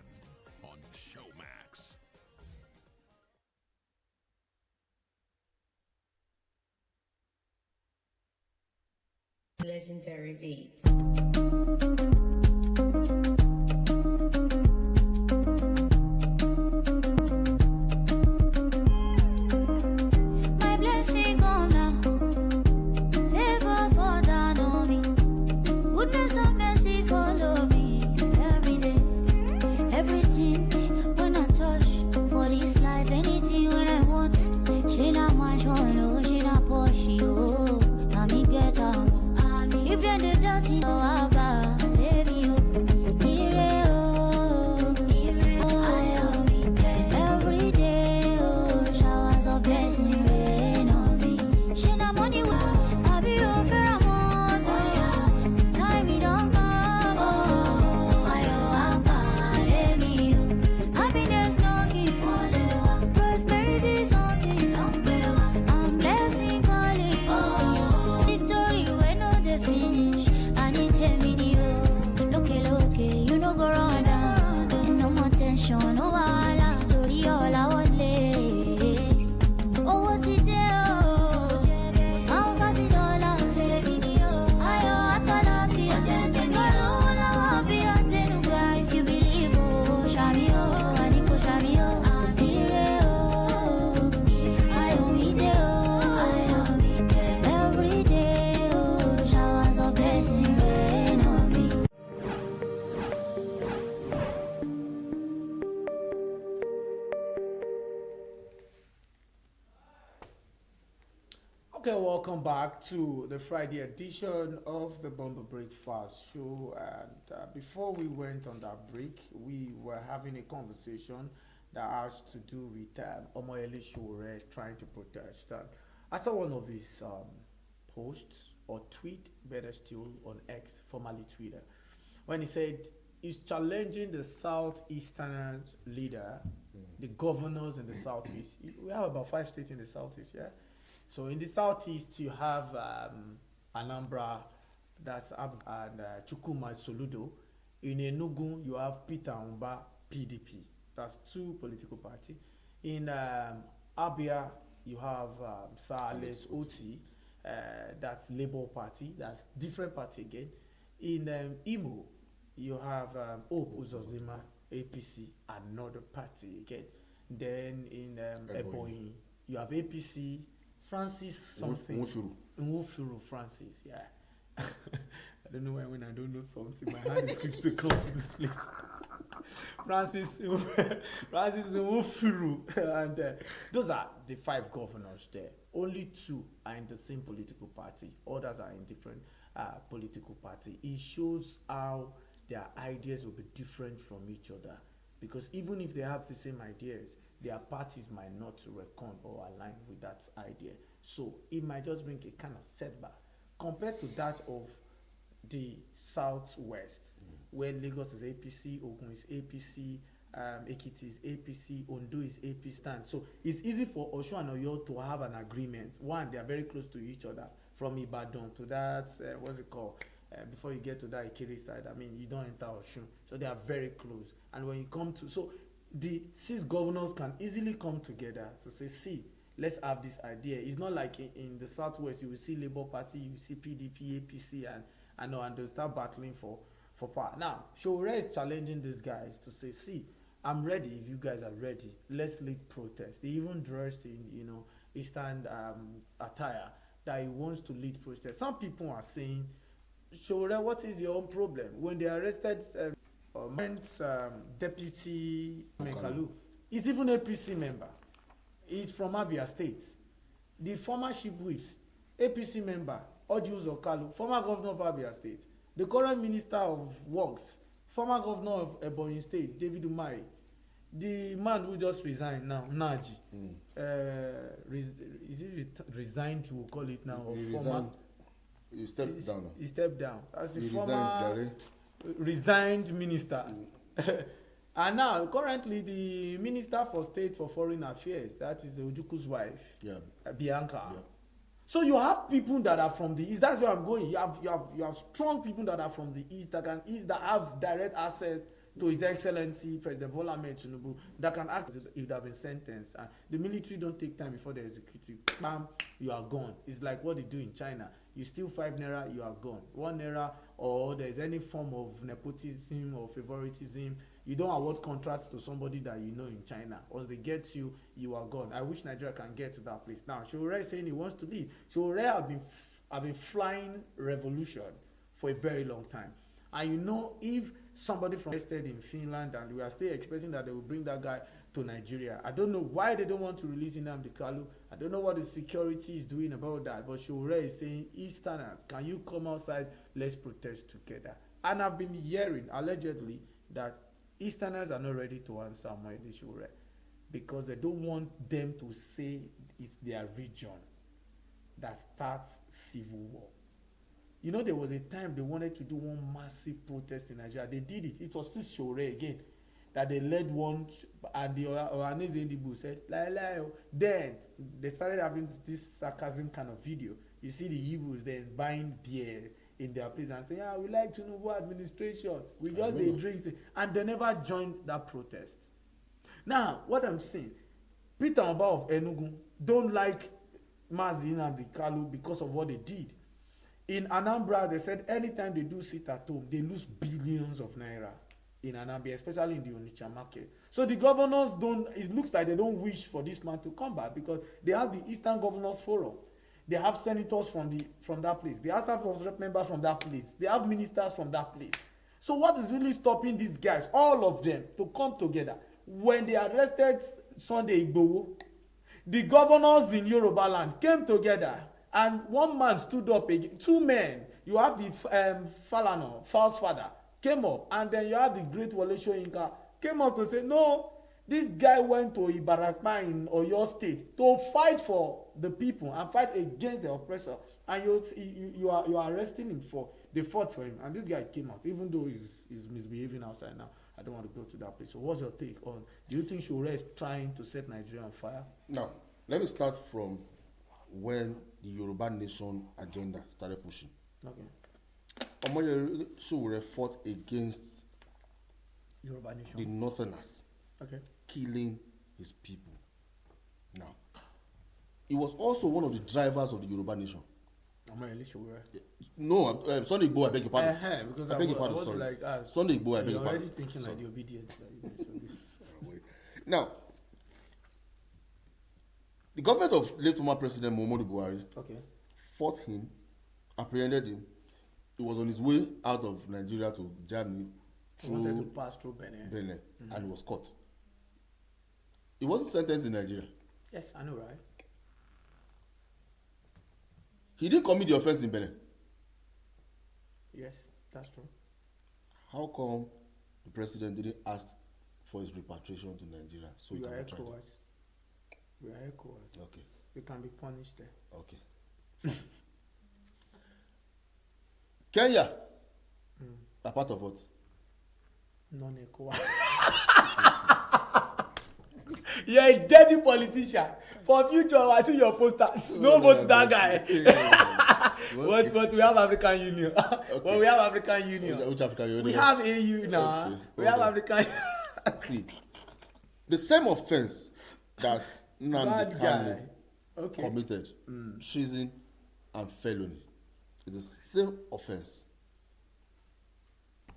on Showmax. Legendary beats. My blessing come now. Favor fall down on me. Goodness and mercy follow me every day. Everything when I touch for this life, anything when I want. She not my joy, no, she not Porsche, oh. Now me get up. If they do dirty, no abba, baby, every day, oh, showers of blessing rain on me. She na money, I be on Fairmont, time it don't come, oh, abba, baby, happiness no give, prosperity something, I'm blessing calling, victory when no the finish, and it Okay, welcome back to the Friday edition of the Bumble Breakfast Show. And before we went on that break, we were having a conversation that has to do with Omoyele Sowore trying to protest. I saw one of his posts or tweet, better still, on X, formerly Twitter, when he said he's challenging the Southeastern leader, the governors in the Southeast. We have about 5 states in the Southeast, yeah? So in the Southeast, you have Anambra, that's and Chukwuma Soludo. In Enugu, you have Peter Umba, PDP. That's 2 political parties. In Abia, you have Sir Alex Oti, that's Labour Party. That's different party again. In Imo, you have Hope Uzodinma, APC, another party again. Then in Ebonyi, you have APC, Francis something. Nwufuru Francis, yeah. I don't know why when I don't know something, my hand is quick to come to this place. Francis Nwufuru. And those are the 5 governors there. Only 2 are in the same political party. Others are in different political party. It shows how their ideas will be different from each other. Because even if they have the same ideas, their parties might not reckon or align with that idea. So it might just bring a kind of setback compared to that of the Southwest, where Lagos is APC, Ogun is APC, Ekiti is APC, Ondo is AP stand. So it's easy for Osun and Oyo to have an agreement. One, they are very close to each other. From Ibadan to that, what's it called? Before you get to that Ikiri side, I mean, you don't enter Osun. So they are very close. And when you come to, so the 6 governors can easily come together to say, see, let's have this idea. It's not like in the Southwest, you will see Labour Party, you will see PDP, APC, and they'll start battling for power. Now, Sowore is challenging these guys to say, see, I'm ready if you guys are ready. Let's lead protest. They even dressed in, Eastern attire that he wants to lead protest. Some people are saying, Sowore, what is your own problem? When they arrested Deputy Mekalu, he's even a APC member. He's from Abia State. The former chief whips, APC member, Odius Okalu, former governor of Abia State. The current minister of works, former governor of Ebonyi State, David Umahi. The man who just resigned now, Naji. Is he resigned, we'll call it now? Or former? He stepped down. He stepped down. That's the former resigned minister. And now, currently, the Minister for State for Foreign Affairs, that is Ojuku's wife, Bianca. Yeah. So you have people that are from the East. That's where I'm going. You have strong people that are from the East that have direct access to His Excellency President Bola Ahmed Tinubu, that can act if they have been sentenced. And the military don't take time before they execute you. Bam, you are gone. It's like what they do in China. You steal 5 naira, you are gone. 1 naira, or there's any form of nepotism or favoritism. You don't award contracts to somebody that you know in China. Once they get you, you are gone. I wish Nigeria can get to that place. Now, Sowore is saying he wants to lead. Sowore have been flying revolution for a very long time. And if somebody from arrested in Finland, and we are still expecting that they will bring that guy to Nigeria. I don't know why they don't want to release Nnamdi Kanu. I don't know what the security is doing about that. But Sowore is saying, Easterners, can you come outside? Let's protest together. And I've been hearing, allegedly, that Easterners are not ready to answer Omoyele Sowore because they don't want them to say it's their region that starts civil war. There was a time they wanted to do one massive protest in Nigeria. They did it. It was still Sowore again that they led one, and the Ohaneze Ndigbo said, lie. Then they started having this sarcasm kind of video. You see the Hebrews then buying beer in their place and saying, we like Tinubu administration. We just they drink, and they never joined that protest. Now, what I'm saying, Peter Umba of Enugu don't like Mazi Nnamdi Kanu because of what they did. In Anambra, they said anytime they do sit at home, they lose billions of naira in Anambra, especially in the Onitsha market. So the governors it looks like they don't wish for this man to come back because they have the Eastern Governors Forum. They have senators from that place. They have House of Rep members from that place. They have ministers from that place. So what is really stopping these guys, all of them, to come together? When they arrested Sunday Igboho, the governors in Yoruba land came together And one man stood up again. Two men. You have the Falana, false father, came up, and then you have the great Wole Soyinka came up to say, no, this guy went to Ibarakpa in Oyo State to fight for the people and fight against the oppressor. And you are arresting him for they fought for him. And this guy came out, even though he's misbehaving outside now. I don't want to go to that place. So what's your take on? Do you think Shure is trying to set Nigeria on fire? Now, let me start from when the Yoruba Nation agenda started pushing. Okay. Omoyele Shure fought against Yoruba Nation. the Northerners, Okay. killing his people. Now, he was also one of the drivers of the Yoruba Nation. Omoyele Shure. No, Sunday Igboho, I beg your pardon. Because I beg your pardon, was sorry. like, Sunday Igboho, I beg you're your already pardon. thinking Sorry. like the obedient. Now, the government of late former President Muhammadu Buhari Okay. fought him, apprehended him. He was on his way out of Nigeria to Germany He wanted to through pass through Benin. Benin, and he was caught. He wasn't sentenced in Nigeria. Yes, I know, right? He didn't commit the offense in Benin. Yes, that's true. How come the president didn't ask for his repatriation to Nigeria? So We he are can try it? ECOWAS. We are ECOWAS. Okay, You can be punished there. okay. Kenya, a part of what? Non-ECOWAS. You're a dirty politician. For future, I see your posters. No vote that guy. But we have African Union. But we have African Union. Which African Union? We have AU now. Okay. We have Okay. African. See, the same offense that Nnamdi Bad Kanu guy. Okay. committed, treason and felony, is the same offense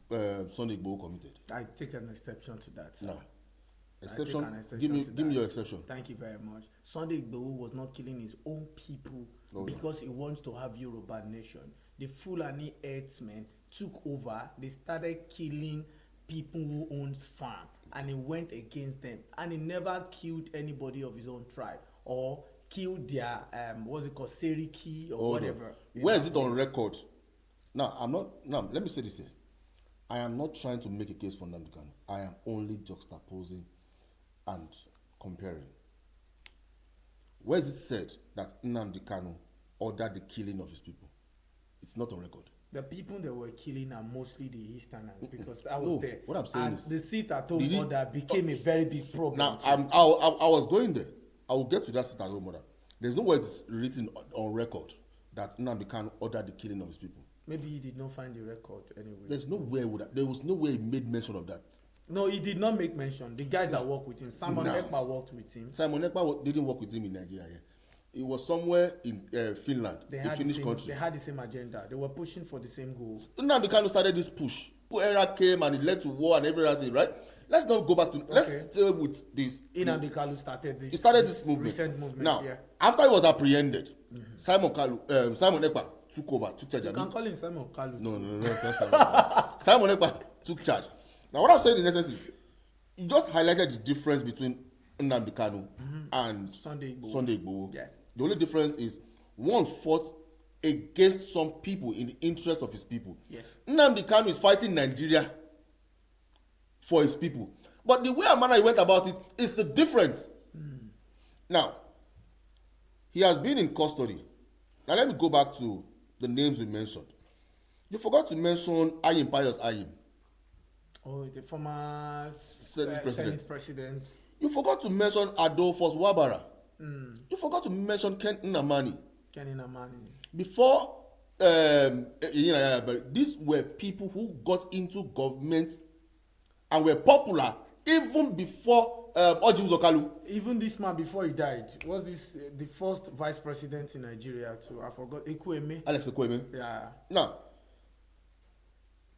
Sunday Igboho committed. I take an exception to that. Sir. No. I take Exception? an exception Give me to give me that. your exception. Thank you very much. Sunday Igboho was not killing his own people because he wants to have Yoruba nation. The Fulani herdsmen took over. They started killing people who owns farm, and he went against them. And he never killed anybody of his own tribe or killed their what's it called, Seriki or Hold on. whatever. Where is it on record? Now, I'm not. Now, let me say this here. I am not trying to make a case for Nnamdi Kanu. I am only juxtaposing and comparing. Where is it said that Nnamdi Kanu ordered the killing of his people? It's not on record. The people they were killing are mostly the Easterners because I was No, there. what I'm saying and is- the sit at home Did he- order became a very big problem. Now, too. I was going there. I will get to that sit at home order. There's nowhere it's written on record that Nnamdi Kanu ordered the killing of his people. Maybe he did not find the record anyway. There was no way he made mention of that. No, he did not make mention. The guys that work with him, Simon Ekpa worked with him. Simon Ekpa didn't work with him in Nigeria. Yeah. He was somewhere in Finland, They the had Finnish the same, country. They had the same agenda. They were pushing for the same goal. Nnamdi Kanu started this push. Era came and it led to war and everything, right? Let's not go back to. Let's stay with this. Nnamdi Kanu started this. He started this movement. Recent movement. Now, yeah. after he was apprehended, Simon Ekpa took over, took charge. You can call him Simon Kalu. No. That's not Simon Ekpa took charge. Now, what I'm saying in essence is, you just highlighted the difference between Nnamdi Kanu and Sunday Igboho. Sunday Igboho. Yeah. The only difference is one fought against some people in the interest of his people. Yes. Nnamdi Kanu is fighting Nigeria for his people. But the way and manner he went about it is the difference. Now, he has been in custody. Now, let me go back to the names we mentioned. You forgot to mention Ayim Pius Ayim. Oh, the former Senate Senate president. You forgot to mention Adolphus Wabara. You forgot to mention Ken Nnamani. Kenny Namani. Before, these were people who got into government and were popular even before Orji Uzokalu. Even this man before he died was this the first vice president in Nigeria too. I forgot Ekweme. Alex Ekweme. Yeah. Now,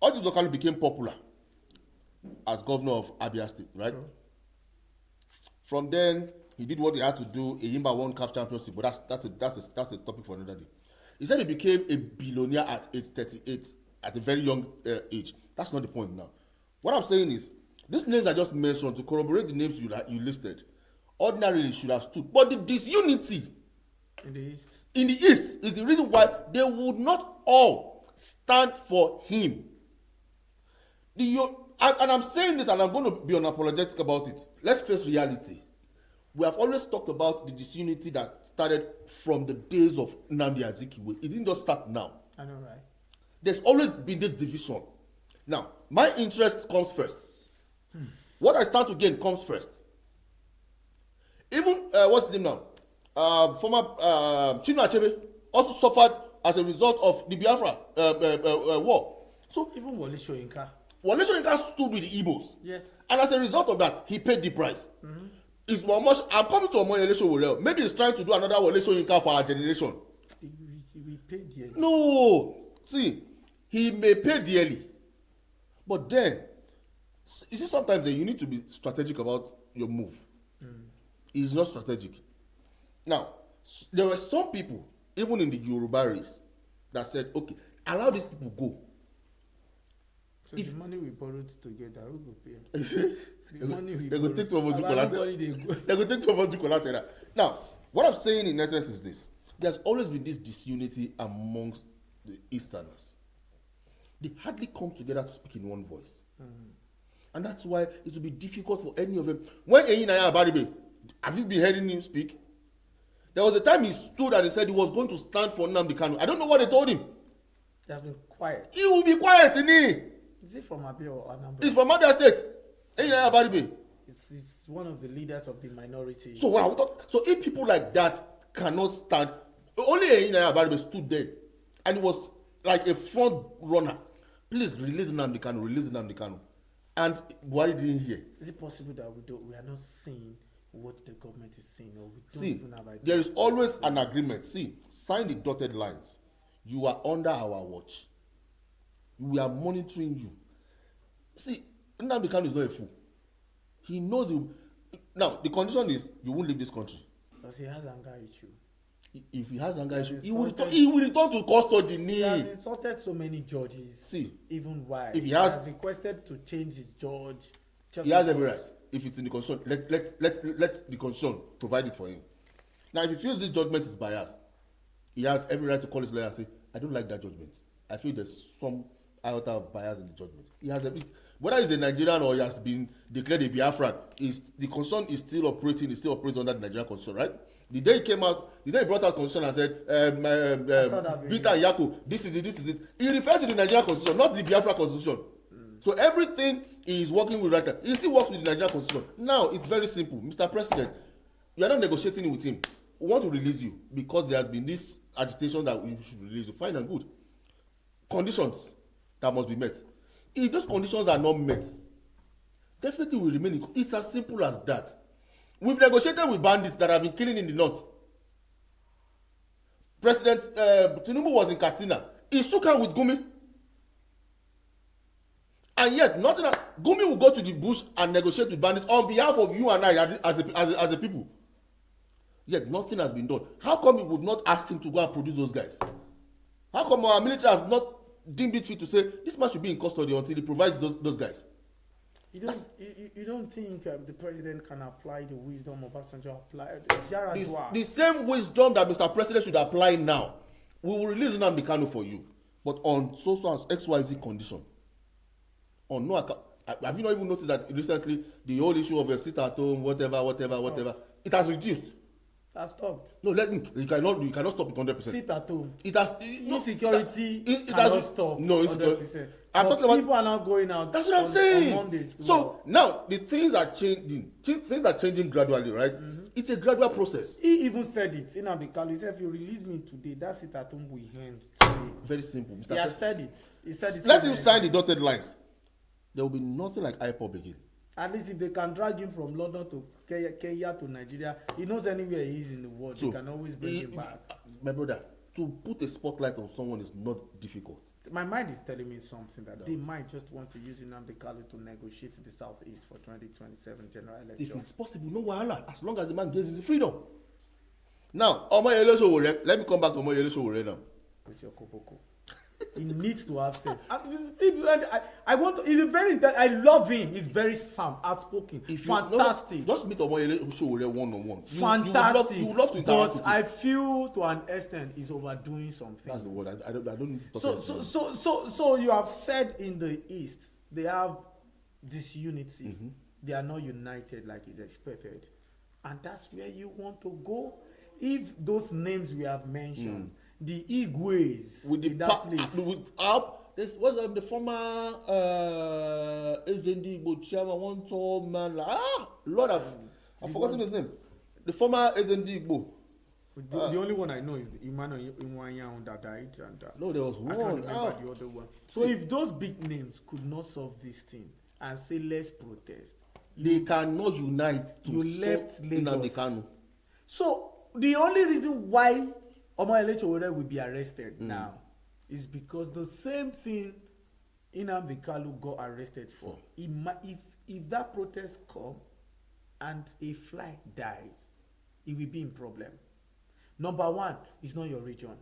Orji Uzokalu became popular as governor of Abia State, right? Sure. From then, he did what he had to do. Eyimba won CAF championship, but that's a topic for another day. He said he became a billionaire at age 38, at a very young age. That's not the point now. What I'm saying is, these names I just mentioned, to corroborate the names you listed, ordinarily should have stood. But the disunity In the East. In the East is the reason why they would not all stand for him. And I'm saying this and I'm going to be unapologetic about it. Let's face reality. We have always talked about the disunity that started from the days of Nnamdi Azikiwe. It didn't just start now. I know, right? There's always been this division. Now, my interest comes first. What I stand to gain comes first. Even, what's the name now? Former Chinua Achebe also suffered as a result of the Biafra war. So even Wole Soyinka stood with the Igbos. Yes. And as a result of that, he paid the price. It's much. I'm coming to Omoyele Sowore. Maybe he's trying to do another Wole Soyinka for our generation. We paid dearly. No, see, he may pay dearly, but then you see sometimes you need to be strategic about your move. It's not strategic. Now, there were some people, even in the Yoruba race, that said, "Okay, allow these people go." So the money we borrowed together, who will pay? They go take to do collateral. Now, what I'm saying in essence is this: there's always been this disunity amongst the Easterners. They hardly come together to speak in one voice, and that's why it will be difficult for any of them. When Eyinaya Abaribe, have you been hearing him speak? There was a time he stood and he said he was going to stand for Nnamdi Kanu. I don't know what they told him. They have been quiet. He will be quiet, isn't he? Is it from Abia or Anambra? He's from Abia State. Eyinaya Abaribe. It's one of the leaders of the minority. So what are we talking? So if people like that cannot stand, only Eyinaya Abaribe stood there, and it was like a front runner. Please release Nnamdi Kanu, release Nnamdi Kanu, and Buhari didn't hear. Is it possible that we are not seeing what the government is saying, or we don't See, even have idea? there is always an agreement. See, sign the dotted lines. You are under our watch. We are monitoring you. See, Nnamdi Kanu is not a fool. He knows you. Now, the condition is you won't leave this country. Because he has anger issue. If he has anger issue, he will insulted- return to custody. He has insulted so many judges. See, even why if he he has- has requested to change his judge. He has every right. If it's in the constitution, let the constitution provide it for him. Now, if he feels this judgment is biased, he has every right to call his lawyer and say, "I don't like that judgment. I feel there's some iota of bias in the judgment." He has every, whether he's a Nigerian or he has been declared a Biafran, the constitution is still operating. It's still operating under the Nigerian constitution, right? The day he came out, the day he brought out constitution and said, "Peter and Yako, this is it." He referred to the Nigerian constitution, not the Biafra constitution. So everything he is working with right now, he still works with the Nigerian constitution. Now it's very simple, Mr. President. You are not negotiating with him. We want to release you because there has been this agitation that we should release you. Fine and good. Conditions that must be met. If those conditions are not met, definitely will remain in. It's as simple as that. We've negotiated with bandits that have been killing in the north. President Tinubu was in Katsina. He shook hands with Gumi. And yet, nothing. Gumi will go to the bush and negotiate with bandits on behalf of you and I as a people. Yet nothing has been done. How come we would not ask him to go and produce those guys? How come our military have not deemed it fit to say this man should be in custody until he provides those guys? You don't think the president can apply the wisdom of Obasanjo applied the same wisdom that Mr. President should apply now. We will release Nnamdi Kanu for you, but on so and XYZ condition. On no account. Have you not even noticed that recently the whole issue of a sit at home, whatever, it has reduced. Has stopped. No, you cannot stop it 100%. Sit at home. It has insecurity. It cannot has stop. No, it's 100%. I'm talking about people are not going out. That's what I'm saying. On Mondays so now the things are changing. Things are changing gradually, right? It's a gradual process. He even said it. Nnamdi Kanu, he said, "If you release me today, that's it at home we end today." Very simple, Mr. He has said it. He said it. Let him sign the dotted lines. There will be nothing like IPOB again. At least if they can drag him from London to Kenya to Nigeria, he knows anywhere he is in the world. So they can always bring him back. My brother, to put a spotlight on someone is not difficult. My mind is telling me something that they might just want to use Nnamdi Kanu to negotiate the Southeast for 2027 general election. If it's possible, no wahala, as long as the man gains his freedom. Now, Omoyele Sowore, let me come back to Omoyele Sowore now. With your Koboko. He needs to have sense. I want to, he's a very, I love him. He's very sound, outspoken, fantastic. Just meet Omoyele show one-on-one. Fantastic. You would love to interact with him. But I feel to an extent he's overdoing something. That's the word. I don't need to talk about it. So you have said in the East, they have this unity. Mm-hmm. They are not united like is expected. And that's where you want to go. If those names we have mentioned, the Igwes with the in that place. What's the former SND Igbo chairman, one tall man, Lord, I've forgotten his name. The former SND Igbo. The only one I know is the Emmanuel Iwanya that died. And, no, there was one. I can't remember the other one. So if those big names could not solve this thing and say let's protest, they cannot unite to you left Lagos. So the only reason why Omoyele Sowore will be arrested now is because the same thing Nnamdi Kanu got arrested for. If that protest come and a fly dies, it will be in problem. Number one, it's not your region.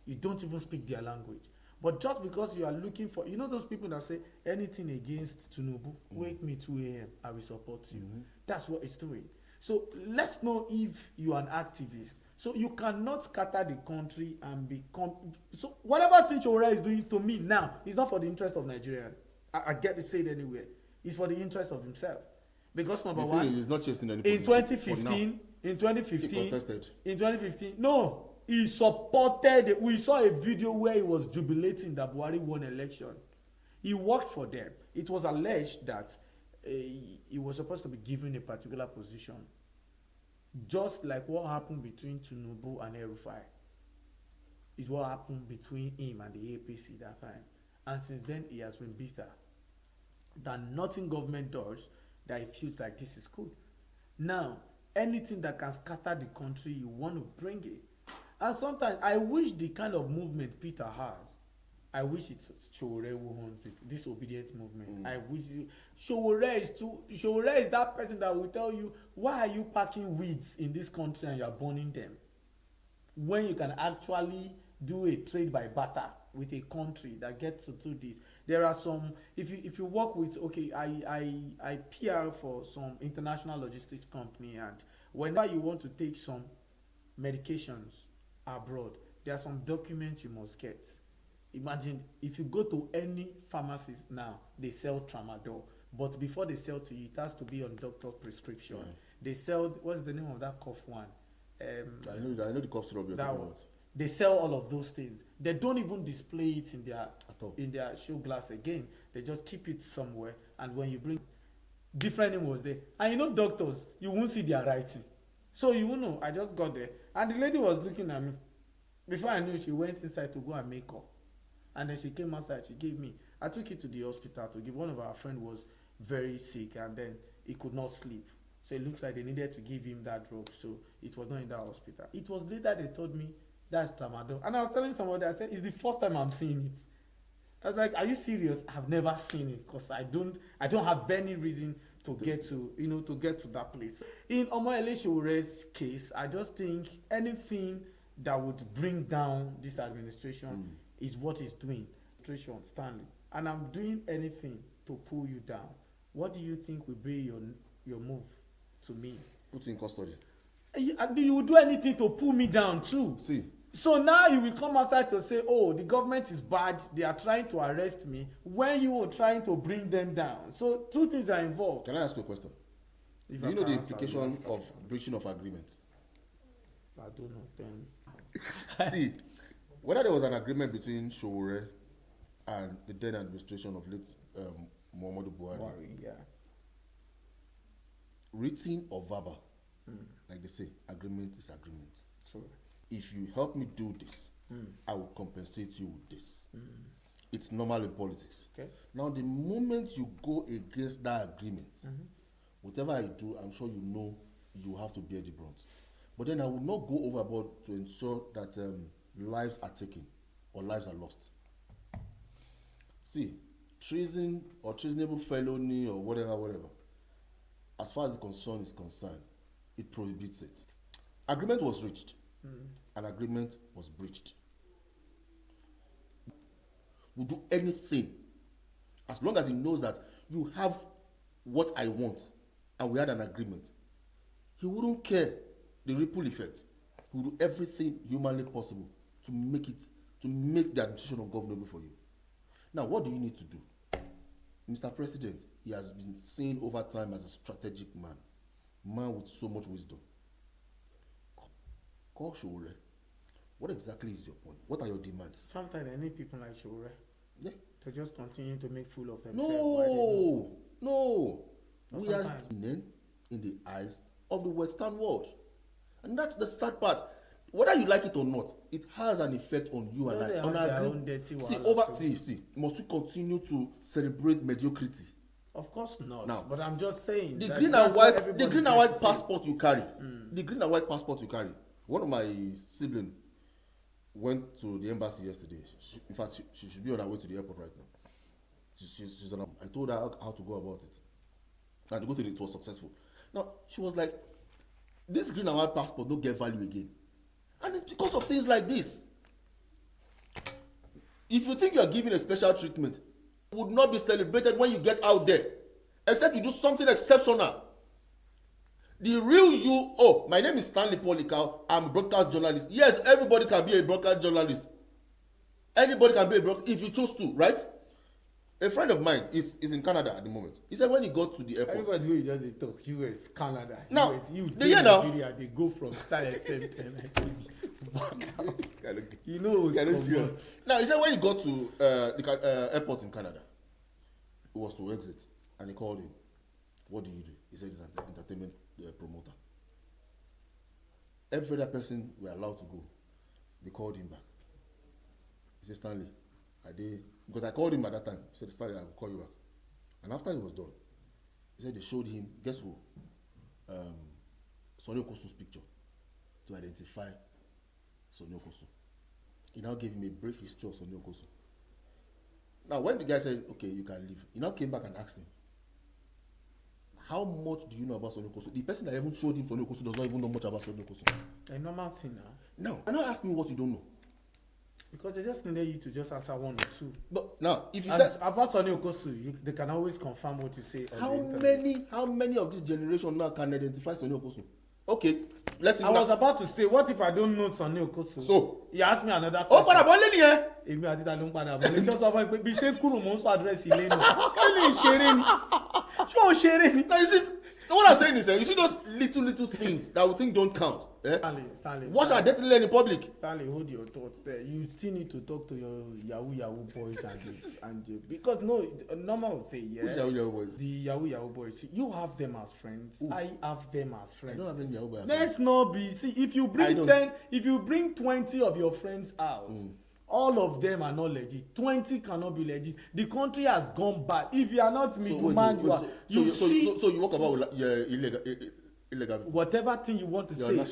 You don't even speak their language. But just because you are looking for, those people that say anything against Tinubu, wake me 2 a.m., I will support you. That's what it's doing. So let's know if you are an activist. So you cannot scatter the country and become. So whatever thing Sowore is doing to me now, it's not for the interest of Nigeria. I get to say it anywhere. It's for the interest of himself. Because number one, he's not chasing anybody. In 2015, he contested. In 2015, no. He supported, we saw a video where he was jubilating that Buhari won election. He worked for them. It was alleged that he was supposed to be given a particular position. Just like what happened between Tinubu and El-Rufai. Is what happened between him and the APC that time. And since then, he has been bitter. That nothing government does that he feels like this is good. Now, anything that can scatter the country, you want to bring it. And sometimes I wish the kind of movement Peter has, I wish it's Sowore who owns it, this obedient movement. I wish Sowore is that person that will tell you, why are you packing weeds in this country and you are burning them? When you can actually do a trade by barter with a country that gets to do this. There are some, if you work with, I PR for some international logistics company, and whenever you want to take some medications abroad, there are some documents you must get. Imagine if you go to any pharmacist now, they sell tramadol, but before they sell to you, it has to be on doctor prescription. Right. They sell, what's the name of that cough one? I know the cough syrup you're talking about. They sell all of those things. They don't even display it in their show glass again. They just keep it somewhere, and when you bring, different name was there. And doctors, you won't see their writing. So I just got there, and the lady was looking at me. Before I knew, she went inside to go and make up. And then she came outside, she gave me. I took it to the hospital to give. One of our friends was very sick, and then he could not sleep. So it looks like they needed to give him that drug. So it was not in that hospital. It was later they told me that's tramadol. And I was telling somebody, I said, it's the first time I'm seeing it. I was like, are you serious? I've never seen it, because I don't have any reason to get to that place. In Omoyele Sowore's case, I just think anything that would bring down this administration is what he's doing. Administration, Stanley. And I'm doing anything to pull you down. What do you think will bring your move to me? Put you in custody. You will do anything to pull me down too. See. So now you will come outside to say, oh, the government is bad, they are trying to arrest me, when you were trying to bring them down. So two things are involved. Can I ask you a question? Do you know the implication of breaching of agreement? I don't know. Then. See, whether there was an agreement between Sowore and the then administration of late Muhammadu Buhari, yeah. Written or verbal, like they say, agreement is agreement. True. If you help me do this, I will compensate you with this. It's normal in politics. Okay. Now, the moment you go against that agreement, whatever I do, I'm sure you know you have to bear the brunt. But then I will not go overboard to ensure that lives are taken or lives are lost. See, treason or treasonable felony or whatever, as far as the concern is concerned, it prohibits it. Agreement was reached. An agreement was breached. will do anything as long as he knows that you have what I want and we had an agreement. He wouldn't care the ripple effect. He will do everything humanly possible to make the administration ungovernable for you. Now, what do you need to do? Mr. President, he has been seen over time as a strategic man with so much wisdom. Call Showore. What exactly is your point? What are your demands? Sometimes I need people like Showore to just continue to make fool of themselves. No. We are men in the eyes of the Western world. And that's the sad part. Whether you like it or not, it has an effect on you and I. On our own dirty must we continue to celebrate mediocrity? Of course not. Now, but I'm just saying the green and white passport you carry. The green and white passport you carry. One of my siblings went to the embassy yesterday. In fact, she should be on her way to the airport right now. She's on. I told her how to go about it, and to go to it was successful. Now she was like, "This green and white passport don't get value again." And it's because of things like this. If you think you're giving a special treatment, it would not be celebrated when you get out there, except you do something exceptional. The real you, my name is Stanley Polikau, I'm a broadcast journalist. Yes, everybody can be a broadcast journalist. Anybody can be a broadcast if you choose to, right? A friend of mine is in Canada at the moment. He said when he got to the airport. Everybody who just talk US, Canada, now, US, you Nigeria, they go from Star FM to you know, now he said when he got to the airport in Canada, it was to exit, and he called him. What do you do? He said he's an entertainment promoter. Every other person were allowed to go. They called him back. He said, Stanley, because I called him at that time. He said, Stanley, I will call you back. And after he was done, he said they showed him, guess who? Sonny Okosu's picture to identify Sonny Okosu. He now gave him a brief history of Sonny Okosu. Now, when the guy said, okay, you can leave, he now came back and asked him, how much do you know about Sonny Okosu? The person that even showed him Sonny Okosu does not even know much about Sonny Okosu. A normal thing now. No, and now ask me what you don't know. Because they just needed you to just answer one or two. But now, if you said about Sonny Okosu, they can always confirm what you say. How many of this generation now can identify Sonny Okosu? Okay, let's. I was about to say, what if I don't know Sonny Okosu? So he asked me another question. Oh, padà bọ́ lé nìyẹn. Èmi àti ta ló ń padà bọ̀. Létí ọ̀sán fún mi pé bí ṣé kúrò mò ń sọ àdírẹ́sì ilé náà. Ṣé ó lè ṣeré ni? Ṣé ó ṣeré ni? Now you see, what I'm saying is, you see those little things that we think don't count. Stanley. Watch our dirty in public. Stanley, hold your thoughts there. You still need to talk to your Yahoo boys because a normal thing, yeah. Which Yahoo boys? The Yahoo boys. You have them as friends. Ooh. I have them as friends. I don't have any Yahoo boys. Let's not be. See, if you bring 20 of your friends out. All of them are not legit. 20 cannot be legit. The country has gone bad. If you are not middleman, So you walk about illegal. Whatever thing you want to say,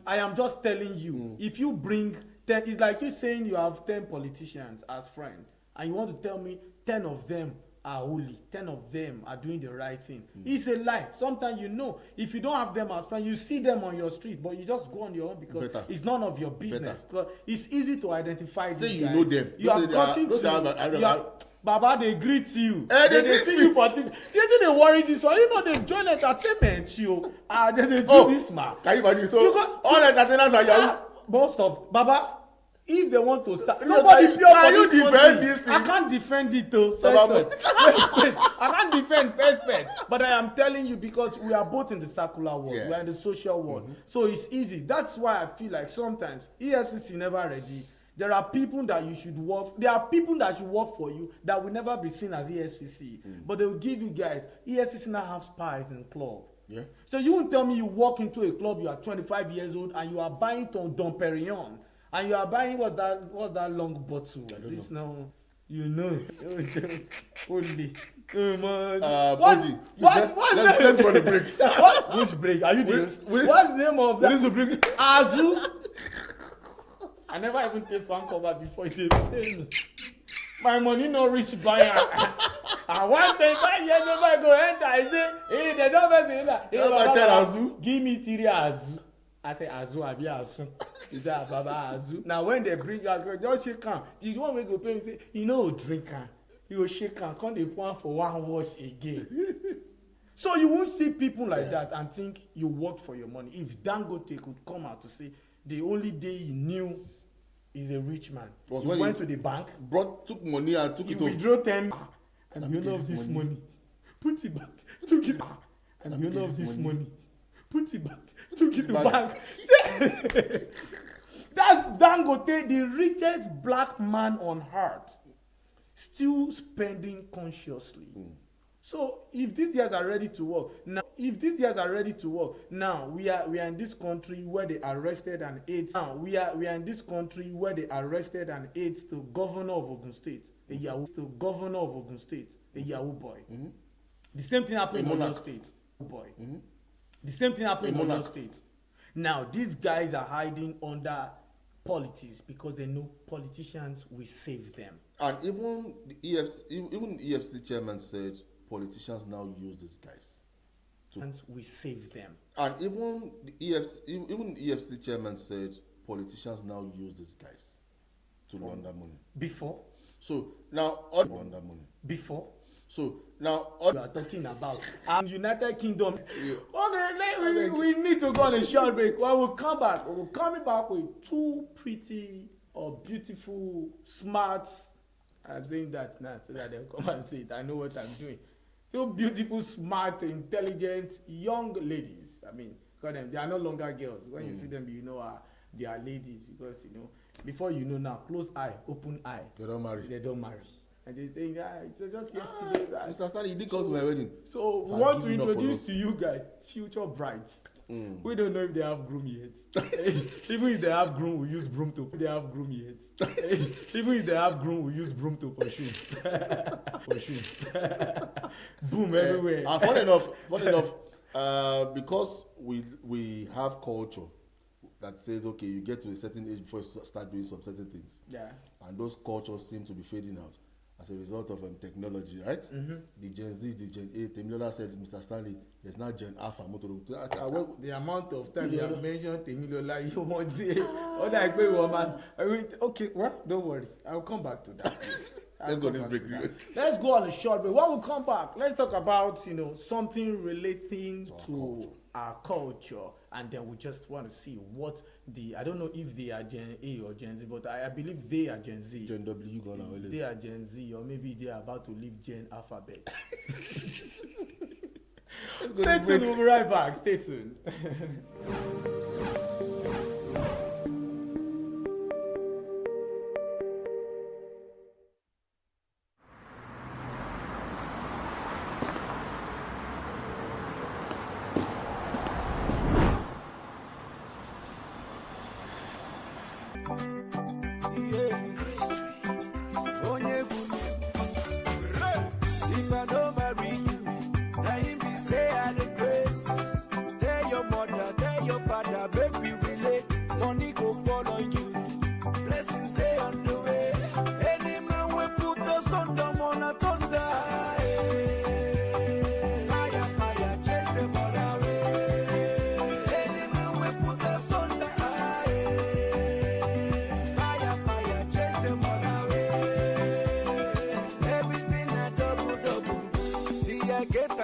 I am just telling you. If you bring 10, it's like you saying you have 10 politicians as friends, and you want to tell me 10 of them are holy, 10 of them are doing the right thing. It's a lie. Sometimes if you don't have them as friends, you see them on your street, but you just go on your own because it's none of your business. Because it's easy to identify these guys. Say you know them. You have gotten to. Baba, they greet you. They see you for things. They worry this one. You know they join entertainment show. They do this, man. Can you imagine? So all entertainers are Yahoo. Most of Baba. If they want to start, nobody pure for this defend this thing. I can't defend it though. I can't defend first, but I am telling you because we are both in the secular world, we are in the social world, so it's easy. That's why I feel like sometimes EFCC never ready. There are people that you should work. There are people that should work for you that will never be seen as EFCC, but they will give you guys. EFCC now have spies in club. Yeah. So you won't tell me you walk into a club, you are 25 years old, and you are buying Dom Perignon. And you are buying what's that long bottle? This now, you know. Only. Come on. Let's go on a break. Which break? Are you the what's the name of that? Azu. I never even taste one cover before it came. My money no reach buyer. I want 25 years old, I go enter. I say, hey, they don't say that. Hey, Baba, give me 3 Azu. I say Azu abi Asun. He say Baba Azu. Now when they bring you, just shake am. The one wey go pay me say, you no drink am. You go shake am, come dey pour am for one wash again. So you won't see people like that and think you worked for your money. If Dangote could come out to say the only day he knew he's a rich man, was he when went to the bank, took money and took it home. He withdrew 10 and you know of this money. Put it back, took it back. And you know of this money. Put it back, took it to bank. That's Dangote, the richest black man on earth, still spending consciously. So if these guys are ready to work, now we are in this country where they arrested an aide. Now we are in this country where they arrested an aide to governor of Ogun State, a Yahoo boy. Mm-hmm. The same thing happened in Ogun State. Boy. Mm-hmm. The same thing happened in other states. Now, these guys are hiding under politics because they know politicians will save them. And even the EFC chairman said politicians now use these guys we save them. And even the EFC chairman said politicians now use these guys to launder money. Before? So now launder money. Before? So now you are talking about United Kingdom. Okay, we need to go on a short break. When we come back, we'll come back with two pretty or beautiful, smart. I'm saying that now so that they'll come and say it. I know what I'm doing. Two beautiful, smart, intelligent, young ladies. I mean, they are no longer girls. When you see them, you know they are ladies because before you know now, close eye, open eye. They don't marry. And they think, it's just yesterday. Mr. Stanley, you did come to my wedding. So we want to introduce to you guys future brides. We don't know if they have groom yet. Even if they have groom, we use broom to. They have groom yet. Even if they have groom, we use broom to pursue. Boom everywhere. And funny enough, because we have culture that says, okay, you get to a certain age before you start doing some certain things. Yeah. And those cultures seem to be fading out as a result of technology, right? Mm-hmm. The Gen Z, the Gen A. Temilola said, Mr. Stanley, there's not Gen Alpha. The amount of time you have mentioned Temilola, you won't say, okay, well, don't worry. I'll come back to that. Let's go on this break. Let's go on a short break. When we come back, let's talk about, something relating to our culture. And then we just want to see what I don't know if they are Gen A or Gen Z, but I believe they are Gen Z. Gen W gonna They are Gen Z, or maybe they are about to leave Gen Alphabet. Stay tuned, we'll be right back. Stay tuned.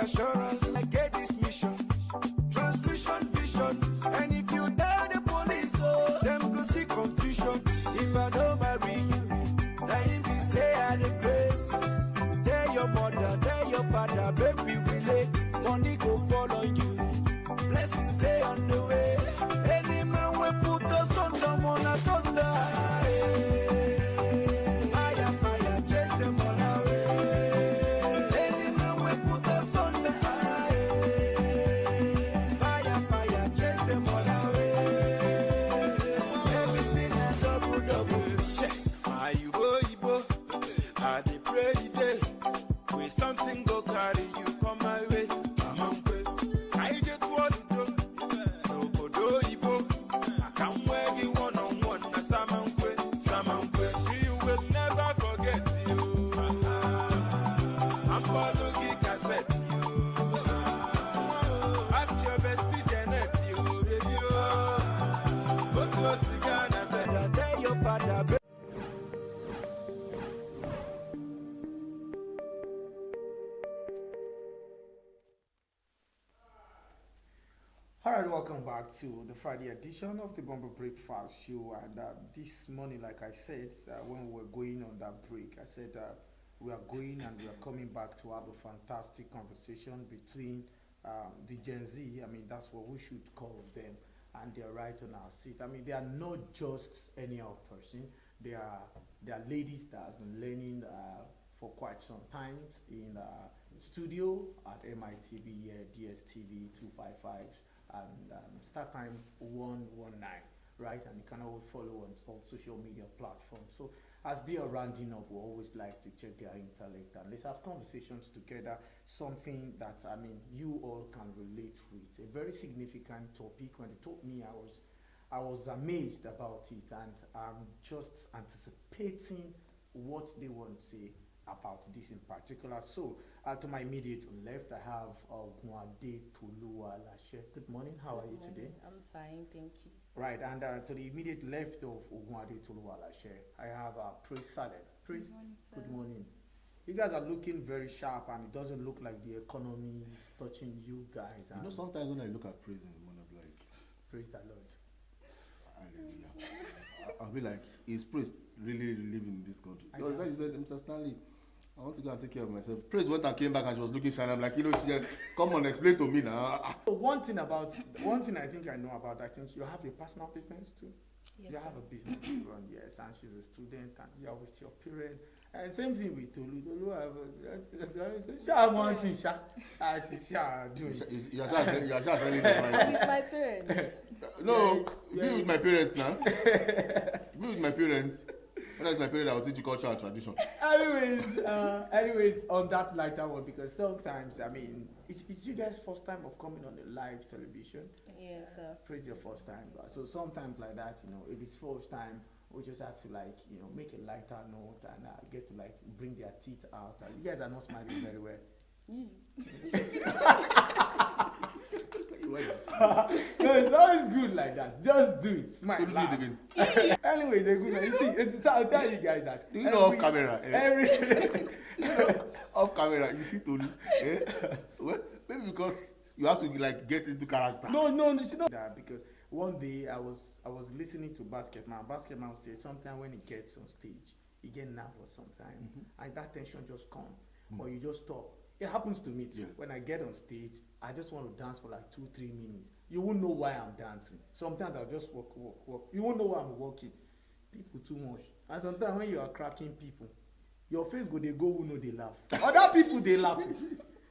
Assurance, I get this mission, transmission vision, and if you tell the police, them go see confusion. If I don't marry you, now if you say I the grace, tell your mother, tell your father, baby relate, money go follow you, blessings stay on the way. Any man will put us on the one at thunder. Fire, chase them all away. Any man will put us on the high. go see Ghana, better tell your father. All right, welcome back to the Friday edition of the Bumper Breakfast Show. And this morning, like I said, when we were going on that break, I said we are going and we are coming back to have a fantastic conversation between the Gen Z. I mean, that's what we should call them, and they're right on our seat. I mean, they are not just any old person. They are ladies that has been learning for quite some time in studio at MITV, DSTV 255. And start time 119, right? And you can always follow on all social media platforms. So as they are rounding up, we always like to check their intellect and let's have conversations together, something that I mean you all can relate with. A very significant topic. When they told me, I was amazed about it, and I'm just anticipating what they want to say about this in particular. So to my immediate left, I have Ogwade Toluwalashe. Good morning. How are you today? I'm fine, thank you. Right, and to the immediate left of Ogwade Toluwalashe, I have Praise Salem. Praise. Good morning. You guys are looking very sharp, and it doesn't look like the economy is touching you guys. You know, sometimes when I look at praise in the morning, I'm like, praise the Lord. hallelujah. I'll be like, is praise really living in this country? Because like you said, Mr. Stanley, I want to go and take care of myself. Praise went and came back and she was looking shiny. I'm like, she just, come on, explain to me now. One thing I think I know about, I think you have a personal business too. Yes, you have a business to run, yes, and she's a student, and you're with your parent. And same thing with Tolu. Tolu have one thing, she's doing. You are telling the right. With my parents. No, be with my parents now. Be with my parents. When I was my parents, I will teach you culture and tradition. Anyways, on that lighter one, because sometimes, I mean, it's you guys' first time of coming on a live television. Yes, sir. Praise your first time. So sometimes like that, you know, if it's first time, we just have to like, you know, make a lighter note and get to like bring their teeth out. And you guys are not smiling very well. No, it's always good like that. Just do it. Smile. Do it again. Anyway, they're good. You see, I'll tell you guys that. You know, off camera. Off camera, you see Tolu. Well, maybe because you have to like get into character. No, she not that, because one day I was listening to Basketman. Basketman said sometimes when he gets on stage, he get nervous sometimes, and that tension just come, or you just stop. It happens to me too. Yeah. When I get on stage, I just want to dance for like 2-3 minutes. You won't know why I'm dancing. Sometimes I'll just walk. You won't know why I'm walking. People too much. And sometimes when you are cracking people, your face go who know they laugh. Other people they laugh.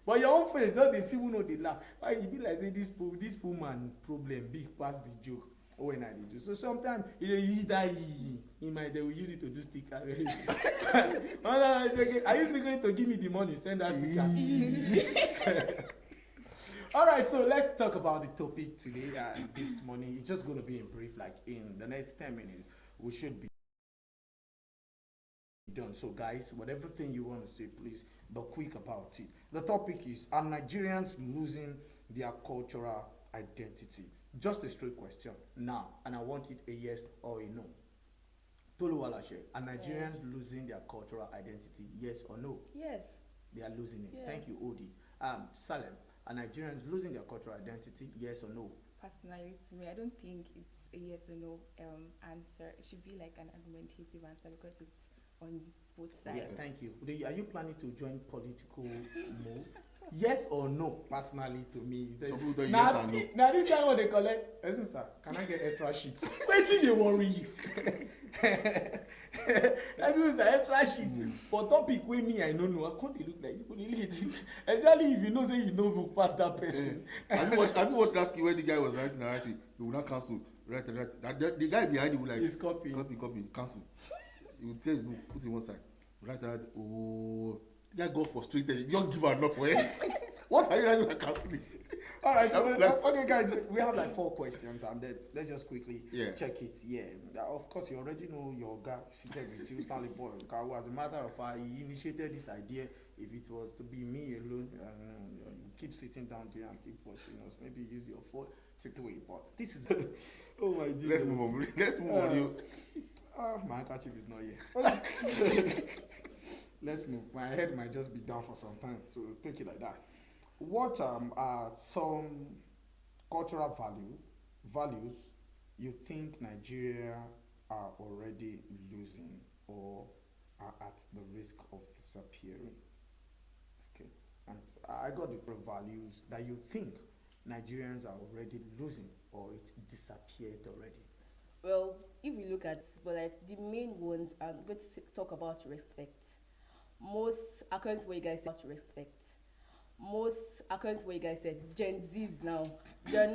But your own face, just they see who know they laugh. Why you be like say this poor man problem big past the joke when I do. So sometimes they will use it to do sticker. Are you still going to give me the money? Send that sticker. All right, so let's talk about the topic today. This morning, it's just going to be in brief. Like in the next 10 minutes, we should be done. So guys, whatever thing you want to say, please be quick about it. The topic is, are Nigerians losing their cultural identity? Just a straight question now, and I want it a yes or a no. Toluwalashe, are Nigerians losing their cultural identity? Yes or no? Yes. They are losing it. Yes. Thank you, Odit. Salem, are Nigerians losing their cultural identity? Yes or no? Personally, to me, I don't think it's a yes or no answer. It should be like an argumentative answer because it's on both sides. Yeah, thank you. Are you planning to join political move? Yes or no? Personally, to me, some people don't yes or no. Now this time when they collect, excuse sir, can I get extra sheets? Wait till they worry you. Excuse sir, extra sheets for topic wey me I don't know. I can't look like you late. Especially if you know say you know book pass that person. Have you watched that skill where the guy was writing and writing? He will not cancel. Right. The guy behind him will like. He's copy, cancel. He would say his book, put it one side. Right. Oh. That got frustrated. You don't give her enough for it. What are you writing like counseling? All right, so okay, guys, we have like 4 questions, and then let's just quickly check it. Yeah, of course, you already know your guy seated with you, Stanley Boy. As a matter of fact, he initiated this idea. If it was to be me alone, you keep sitting down there and keep watching us. Maybe use your phone, take away. But this is Oh my Jesus. Let's move on. Let's move on. You. My handkerchief is not here. Let's move. My head might just be down for some time, so take it like that. What are some cultural values you think Nigeria are already losing or are at the risk of disappearing? Okay, and I got the values that you think Nigerians are already losing or it's disappeared already. Well, if we look at, but like the main ones, I'm going to talk about respect. Most, according to what you guys said, about respect. Most, according to what you guys said, Gen Zs now, they're